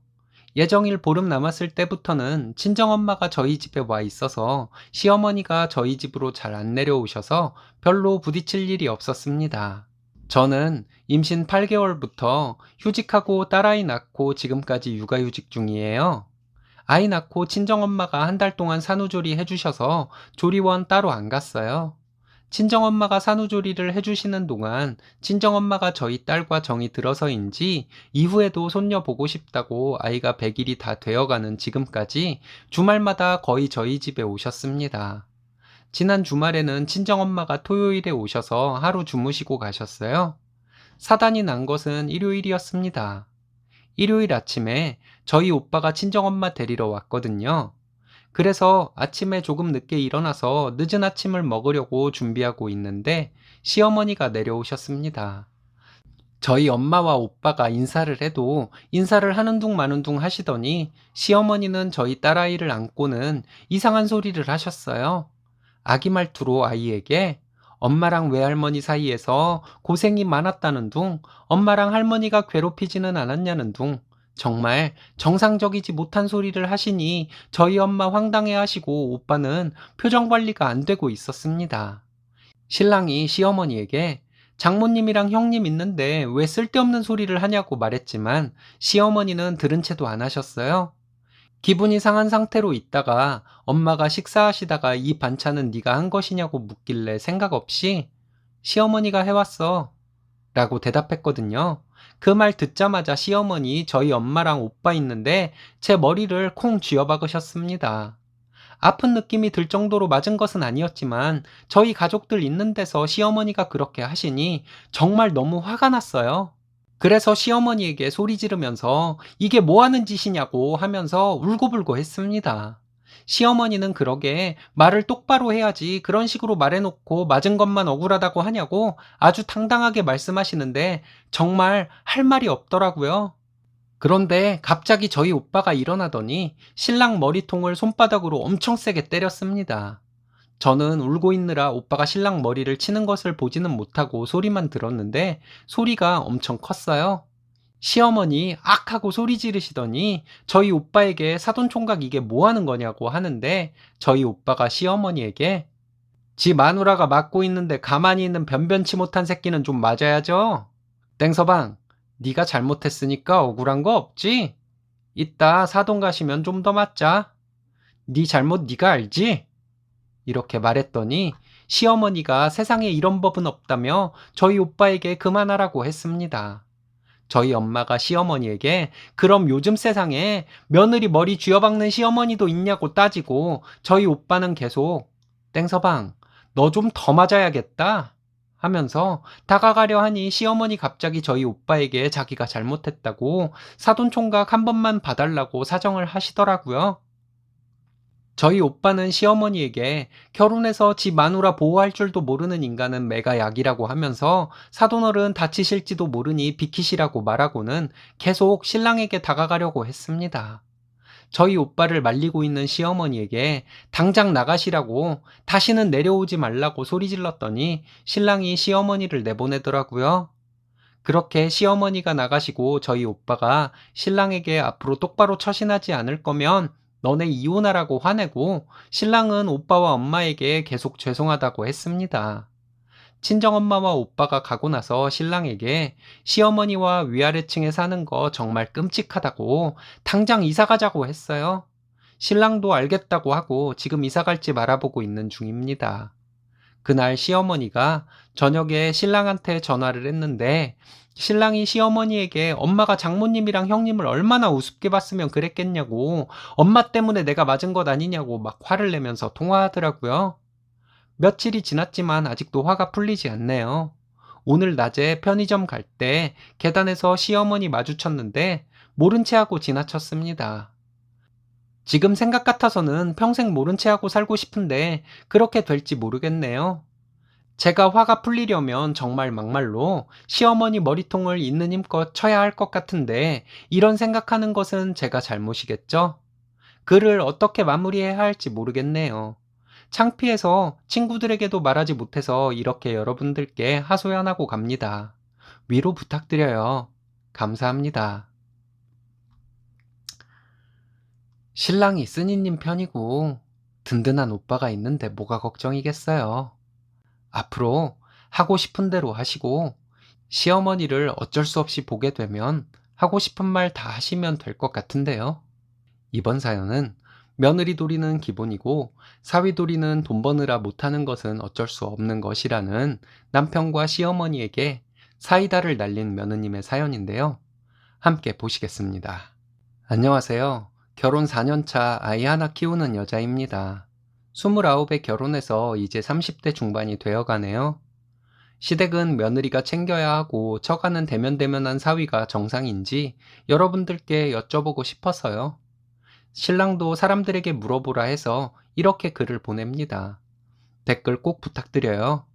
A: 예정일 보름 남았을 때부터는 친정엄마가 저희 집에 와 있어서 시어머니가 저희 집으로 잘 안 내려오셔서 별로 부딪힐 일이 없었습니다. 저는 임신 8개월부터 휴직하고 딸아이 낳고 지금까지 육아휴직 중이에요. 아이 낳고 친정엄마가 한 달 동안 산후조리 해주셔서 조리원 따로 안 갔어요. 친정엄마가 산후조리를 해주시는 동안 친정엄마가 저희 딸과 정이 들어서인지 이후에도 손녀 보고 싶다고 아이가 100일이 다 되어가는 지금까지 주말마다 거의 저희 집에 오셨습니다. 지난 주말에는 친정엄마가 토요일에 오셔서 하루 주무시고 가셨어요. 사단이 난 것은 일요일이었습니다. 일요일 아침에 저희 오빠가 친정엄마 데리러 왔거든요. 그래서 아침에 조금 늦게 일어나서 늦은 아침을 먹으려고 준비하고 있는데 시어머니가 내려오셨습니다. 저희 엄마와 오빠가 인사를 해도 인사를 하는 둥 마는 둥 하시더니 시어머니는 저희 딸아이를 안고는 이상한 소리를 하셨어요. 아기 말투로 아이에게 엄마랑 외할머니 사이에서 고생이 많았다는 둥, 엄마랑 할머니가 괴롭히지는 않았냐는 둥, 정말 정상적이지 못한 소리를 하시니 저희 엄마 황당해 하시고 오빠는 표정 관리가 안 되고 있었습니다. 신랑이 시어머니에게 장모님이랑 형님 있는데 왜 쓸데없는 소리를 하냐고 말했지만 시어머니는 들은 채도 안 하셨어요. 기분이 상한 상태로 있다가 엄마가 식사하시다가 이 반찬은 네가 한 것이냐고 묻길래 생각 없이 시어머니가 해왔어 라고 대답했거든요. 그 말 듣자마자 시어머니 저희 엄마랑 오빠 있는데 제 머리를 콩 쥐어박으셨습니다. 아픈 느낌이 들 정도로 맞은 것은 아니었지만 저희 가족들 있는 데서 시어머니가 그렇게 하시니 정말 너무 화가 났어요. 그래서 시어머니에게 소리 지르면서 이게 뭐 하는 짓이냐고 하면서 울고불고 했습니다. 시어머니는 그러게 말을 똑바로 해야지 그런 식으로 말해놓고 맞은 것만 억울하다고 하냐고 아주 당당하게 말씀하시는데 정말 할 말이 없더라고요. 그런데 갑자기 저희 오빠가 일어나더니 신랑 머리통을 손바닥으로 엄청 세게 때렸습니다. 저는 울고 있느라 오빠가 신랑 머리를 치는 것을 보지는 못하고 소리만 들었는데 소리가 엄청 컸어요. 시어머니 악 하고 소리 지르시더니 저희 오빠에게 사돈총각 이게 뭐 하는 거냐고 하는데 저희 오빠가 시어머니에게 지 마누라가 맡고 있는데 가만히 있는 변변치 못한 새끼는 좀 맞아야죠. 땡서방, 네가 잘못했으니까 억울한 거 없지? 이따 사돈 가시면 좀 더 맞자. 네 잘못 네가 알지? 이렇게 말했더니 시어머니가 세상에 이런 법은 없다며 저희 오빠에게 그만하라고 했습니다. 저희 엄마가 시어머니에게 그럼 요즘 세상에 며느리 머리 쥐어박는 시어머니도 있냐고 따지고 저희 오빠는 계속 땡서방, 너 좀 더 맞아야겠다 하면서 다가가려 하니 시어머니 갑자기 저희 오빠에게 자기가 잘못했다고 사돈총각 한 번만 봐달라고 사정을 하시더라고요. 저희 오빠는 시어머니에게 결혼해서 지 마누라 보호할 줄도 모르는 인간은 매가 약이라고 하면서 사돈어른 다치실지도 모르니 비키시라고 말하고는 계속 신랑에게 다가가려고 했습니다. 저희 오빠를 말리고 있는 시어머니에게 당장 나가시라고 다시는 내려오지 말라고 소리 질렀더니 신랑이 시어머니를 내보내더라고요. 그렇게 시어머니가 나가시고 저희 오빠가 신랑에게 앞으로 똑바로 처신하지 않을 거면 너네 이혼하라고 화내고 신랑은 오빠와 엄마에게 계속 죄송하다고 했습니다. 친정엄마와 오빠가 가고 나서 신랑에게 시어머니와 위아래층에 사는 거 정말 끔찍하다고 당장 이사 가자고 했어요. 신랑도 알겠다고 하고 지금 이사 갈지 알아보고 있는 중입니다. 그날 시어머니가 저녁에 신랑한테 전화를 했는데 신랑이 시어머니에게 엄마가 장모님이랑 형님을 얼마나 우습게 봤으면 그랬겠냐고 엄마 때문에 내가 맞은 것 아니냐고 막 화를 내면서 통화하더라고요. 며칠이 지났지만 아직도 화가 풀리지 않네요. 오늘 낮에 편의점 갈 때 계단에서 시어머니 마주쳤는데 모른 채 하고 지나쳤습니다. 지금 생각 같아서는 평생 모른 채 하고 살고 싶은데 그렇게 될지 모르겠네요. 제가 화가 풀리려면 정말 막말로 시어머니 머리통을 있는 힘껏 쳐야 할 것 같은데 이런 생각하는 것은 제가 잘못이겠죠? 글을 어떻게 마무리해야 할지 모르겠네요. 창피해서 친구들에게도 말하지 못해서 이렇게 여러분들께 하소연하고 갑니다. 위로 부탁드려요. 감사합니다. 신랑이 쓰니님 편이고 든든한 오빠가 있는데 뭐가 걱정이겠어요. 앞으로 하고 싶은 대로 하시고 시어머니를 어쩔 수 없이 보게 되면 하고 싶은 말 다 하시면 될 것 같은데요. 이번 사연은 며느리 도리는 기본이고 사위 도리는 돈 버느라 못하는 것은 어쩔 수 없는 것이라는 남편과 시어머니에게 사이다를 날린 며느님의 사연인데요. 함께 보시겠습니다. 안녕하세요. 결혼 4년 차 아이 하나 키우는 여자입니다. 29에 결혼해서 이제 30대 중반이 되어 가네요. 시댁은 며느리가 챙겨야 하고 처가는 대면대면한 사위가 정상인지 여러분들께 여쭤보고 싶어서요. 신랑도 사람들에게 물어보라 해서 이렇게 글을 보냅니다. 댓글 꼭 부탁드려요.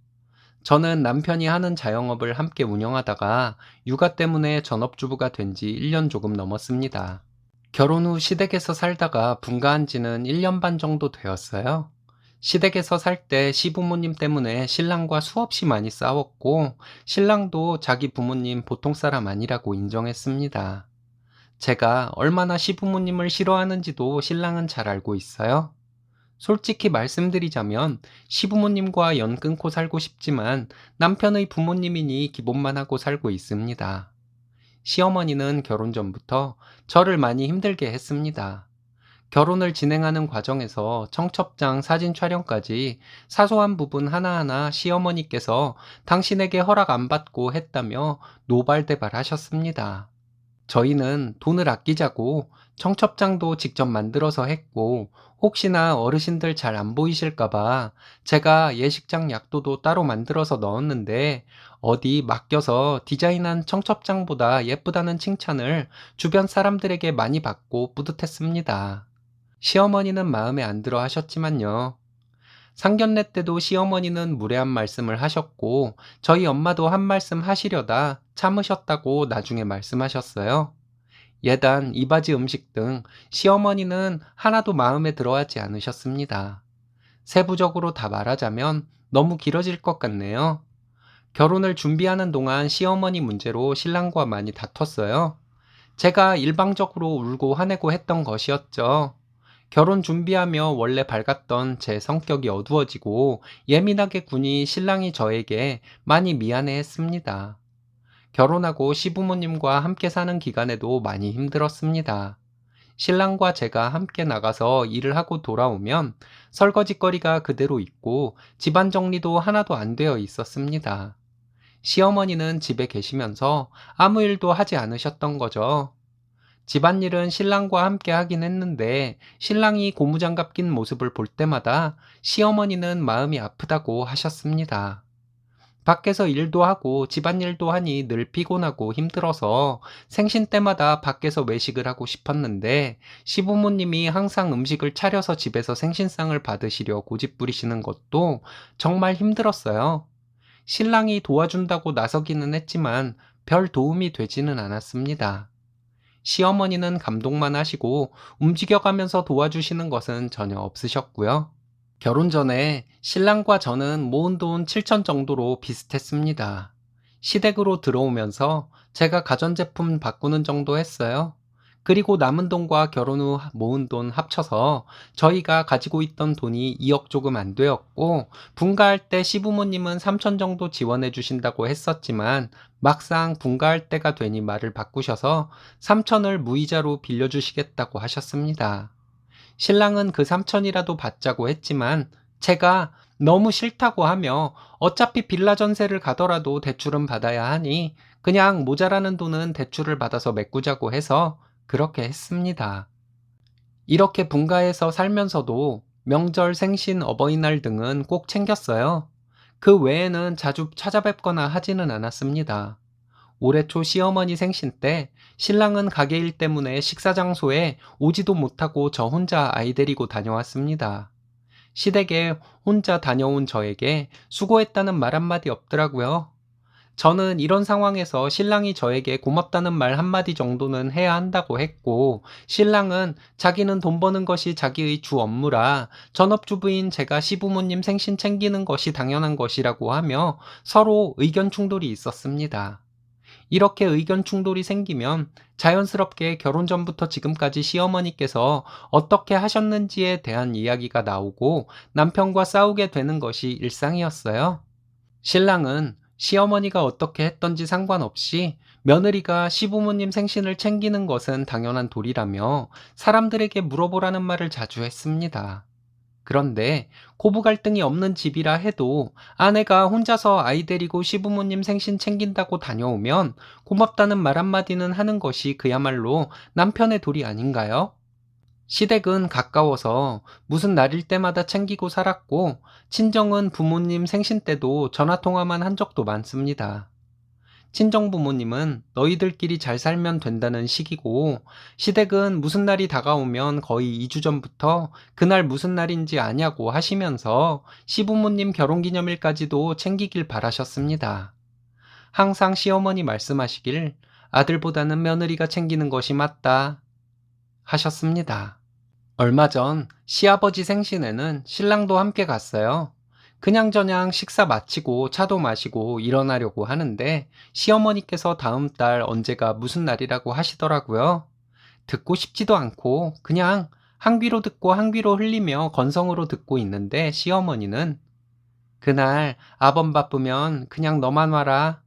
A: 저는 남편이 하는 자영업을 함께 운영하다가 육아 때문에 전업주부가 된 지 1년 조금 넘었습니다. 결혼 후 시댁에서 살다가 분가한 지는 1년 반 정도 되었어요. 시댁에서 살 때 시부모님 때문에 신랑과 수없이 많이 싸웠고, 신랑도 자기 부모님 보통 사람 아니라고 인정했습니다. 제가 얼마나 시부모님을 싫어하는지도 신랑은 잘 알고 있어요. 솔직히 말씀드리자면 시부모님과 연 끊고 살고 싶지만 남편의 부모님이니 기본만 하고 살고 있습니다. 시어머니는 결혼 전부터 저를 많이 힘들게 했습니다. 결혼을 진행하는 과정에서 청첩장 사진 촬영까지 사소한 부분 하나하나 시어머니께서 당신에게 허락 안 받고 했다며 노발대발 하셨습니다. 저희는 돈을 아끼자고 청첩장도 직접 만들어서 했고, 혹시나 어르신들 잘 안 보이실까봐 제가 예식장 약도도 따로 만들어서 넣었는데, 어디 맡겨서 디자인한 청첩장보다 예쁘다는 칭찬을 주변 사람들에게 많이 받고 뿌듯했습니다. 시어머니는 마음에 안 들어 하셨지만요. 상견례 때도 시어머니는 무례한 말씀을 하셨고, 저희 엄마도 한 말씀 하시려다 참으셨다고 나중에 말씀하셨어요. 예단, 이바지 음식 등 시어머니는 하나도 마음에 들어하지 않으셨습니다. 세부적으로 다 말하자면 너무 길어질 것 같네요. 결혼을 준비하는 동안 시어머니 문제로 신랑과 많이 다퉜어요. 제가 일방적으로 울고 화내고 했던 것이었죠. 결혼 준비하며 원래 밝았던 제 성격이 어두워지고 예민하게 구니 신랑이 저에게 많이 미안해 했습니다. 결혼하고 시부모님과 함께 사는 기간에도 많이 힘들었습니다. 신랑과 제가 함께 나가서 일을 하고 돌아오면 설거지거리가 그대로 있고 집안 정리도 하나도 안 되어 있었습니다. 시어머니는 집에 계시면서 아무 일도 하지 않으셨던 거죠. 집안일은 신랑과 함께 하긴 했는데 신랑이 고무장갑 낀 모습을 볼 때마다 시어머니는 마음이 아프다고 하셨습니다. 밖에서 일도 하고 집안일도 하니 늘 피곤하고 힘들어서 생신 때마다 밖에서 외식을 하고 싶었는데 시부모님이 항상 음식을 차려서 집에서 생신상을 받으시려 고집부리시는 것도 정말 힘들었어요. 신랑이 도와준다고 나서기는 했지만 별 도움이 되지는 않았습니다. 시어머니는 감동만 하시고 움직여가면서 도와주시는 것은 전혀 없으셨고요. 결혼 전에 신랑과 저는 모은 돈 7천 정도로 비슷했습니다. 시댁으로 들어오면서 제가 가전제품 바꾸는 정도 했어요. 그리고 남은 돈과 결혼 후 모은 돈 합쳐서 저희가 가지고 있던 돈이 2억 조금 안 되었고, 분가할 때 시부모님은 3천 정도 지원해 주신다고 했었지만 막상 분가할 때가 되니 말을 바꾸셔서 3천을 무이자로 빌려주시겠다고 하셨습니다. 신랑은 그 3천이라도 받자고 했지만 제가 너무 싫다고 하며 어차피 빌라 전세를 가더라도 대출은 받아야 하니 그냥 모자라는 돈은 대출을 받아서 메꾸자고 해서 그렇게 했습니다. 이렇게 분가해서 살면서도 명절, 생신, 어버이날 등은 꼭 챙겼어요. 그 외에는 자주 찾아뵙거나 하지는 않았습니다. 올해 초 시어머니 생신 때 신랑은 가게 일 때문에 식사 장소에 오지도 못하고 저 혼자 아이 데리고 다녀왔습니다. 시댁에 혼자 다녀온 저에게 수고했다는 말 한마디 없더라고요. 저는 이런 상황에서 신랑이 저에게 고맙다는 말 한마디 정도는 해야 한다고 했고, 신랑은 자기는 돈 버는 것이 자기의 주 업무라 전업주부인 제가 시부모님 생신 챙기는 것이 당연한 것이라고 하며 서로 의견 충돌이 있었습니다. 이렇게 의견 충돌이 생기면 자연스럽게 결혼 전부터 지금까지 시어머니께서 어떻게 하셨는지에 대한 이야기가 나오고 남편과 싸우게 되는 것이 일상이었어요. 신랑은 시어머니가 어떻게 했던지 상관없이 며느리가 시부모님 생신을 챙기는 것은 당연한 도리라며 사람들에게 물어보라는 말을 자주 했습니다. 그런데 고부 갈등이 없는 집이라 해도 아내가 혼자서 아이 데리고 시부모님 생신 챙긴다고 다녀오면 고맙다는 말 한마디는 하는 것이 그야말로 남편의 도리 아닌가요? 시댁은 가까워서 무슨 날일 때마다 챙기고 살았고, 친정은 부모님 생신 때도 전화통화만 한 적도 많습니다. 친정 부모님은 너희들끼리 잘 살면 된다는 식이고, 시댁은 무슨 날이 다가오면 거의 2주 전부터 그날 무슨 날인지 아냐고 하시면서 시부모님 결혼기념일까지도 챙기길 바라셨습니다. 항상 시어머니 말씀하시길 아들보다는 며느리가 챙기는 것이 맞다 하셨습니다. 얼마 전 시아버지 생신에는 신랑도 함께 갔어요. 그냥저냥 식사 마치고 차도 마시고 일어나려고 하는데 시어머니께서 다음 달 언제가 무슨 날이라고 하시더라고요. 듣고 싶지도 않고 그냥 한 귀로 듣고 한 귀로 흘리며 건성으로 듣고 있는데 시어머니는 그날 아범 바쁘면 그냥 너만 와라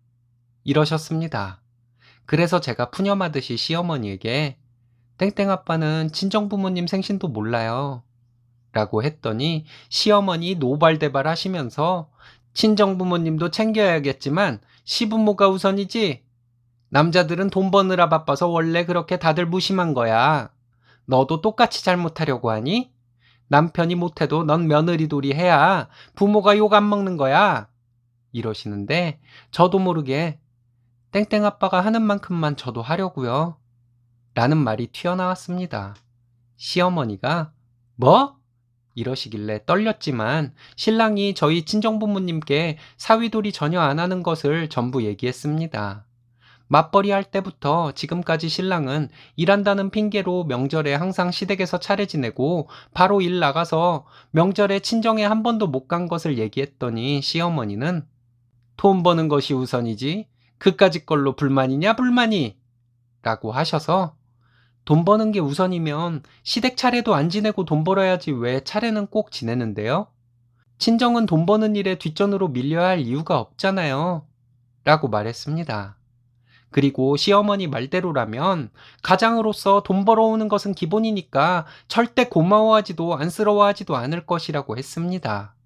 A: 이러셨습니다. 그래서 제가 푸념하듯이 시어머니에게 땡땡 아빠는 친정부모님 생신도 몰라요 라고 했더니 시어머니 노발대발 하시면서 친정부모님도 챙겨야겠지만 시부모가 우선이지. 남자들은 돈 버느라 바빠서 원래 그렇게 다들 무심한 거야. 너도 똑같이 잘못하려고 하니? 남편이 못해도 넌 며느리돌이 해야 부모가 욕 안 먹는 거야. 이러시는데 저도 모르게 땡땡 아빠가 하는 만큼만 저도 하려고요. 라는 말이 튀어나왔습니다. 시어머니가 뭐? 이러시길래 떨렸지만 신랑이 저희 친정부모님께 사위돌이 전혀 안 하는 것을 전부 얘기했습니다. 맞벌이 할 때부터 지금까지 신랑은 일한다는 핑계로 명절에 항상 시댁에서 차례 지내고 바로 일 나가서 명절에 친정에 한 번도 못 간 것을 얘기했더니 시어머니는 돈 버는 것이 우선이지 그까짓 걸로 불만이냐 불만이 라고 하셔서 돈 버는 게 우선이면 시댁 차례도 안 지내고 돈 벌어야지 왜 차례는 꼭 지내는데요? 친정은 돈 버는 일에 뒷전으로 밀려야 할 이유가 없잖아요. 라고 말했습니다. 그리고 시어머니 말대로라면 가장으로서 돈 벌어오는 것은 기본이니까 절대 고마워하지도 안쓰러워하지도 않을 것이라고 했습니다.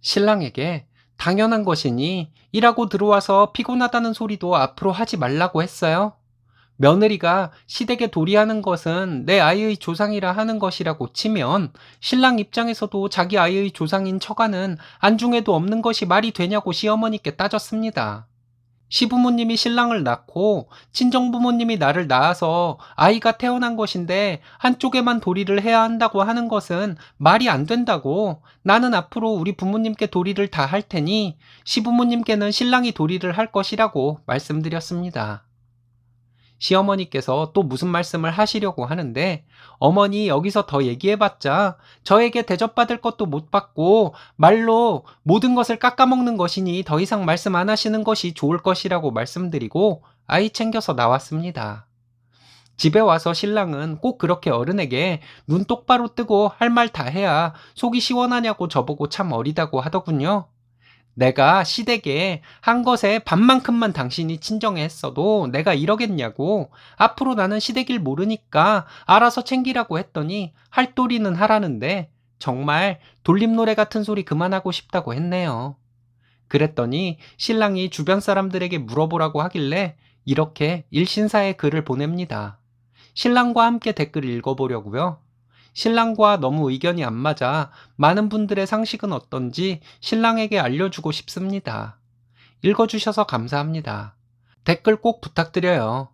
A: 신랑에게 당연한 것이니 일하고 들어와서 피곤하다는 소리도 앞으로 하지 말라고 했어요. 며느리가 시댁에 도리하는 것은 내 아이의 조상이라 하는 것이라고 치면 신랑 입장에서도 자기 아이의 조상인 처가는 안중에도 없는 것이 말이 되냐고 시어머니께 따졌습니다. 시부모님이 신랑을 낳고 친정부모님이 나를 낳아서 아이가 태어난 것인데 한쪽에만 도리를 해야 한다고 하는 것은 말이 안 된다고. 나는 앞으로 우리 부모님께 도리를 다 할 테니 시부모님께는 신랑이 도리를 할 것이라고 말씀드렸습니다. 시어머니께서 또 무슨 말씀을 하시려고 하는데 어머니 여기서 더 얘기해봤자 저에게 대접받을 것도 못 받고 말로 모든 것을 깎아먹는 것이니 더 이상 말씀 안 하시는 것이 좋을 것이라고 말씀드리고 아이 챙겨서 나왔습니다. 집에 와서 신랑은 꼭 그렇게 어른에게 눈 똑바로 뜨고 할 말 다 해야 속이 시원하냐고 저보고 참 어리다고 하더군요. 내가 시댁에 한 것에 반만큼만 당신이 친정에 했어도 내가 이러겠냐고. 앞으로 나는 시댁 일 모르니까 알아서 챙기라고 했더니 할 도리는 하라는데 정말 돌림노래 같은 소리 그만하고 싶다고 했네요. 그랬더니 신랑이 주변 사람들에게 물어보라고 하길래 이렇게 일신사에 글을 보냅니다. 신랑과 함께 댓글을 읽어보려고요. 신랑과 너무 의견이 안 맞아 많은 분들의 상식은 어떤지 신랑에게 알려주고 싶습니다. 읽어주셔서 감사합니다. 댓글 꼭 부탁드려요.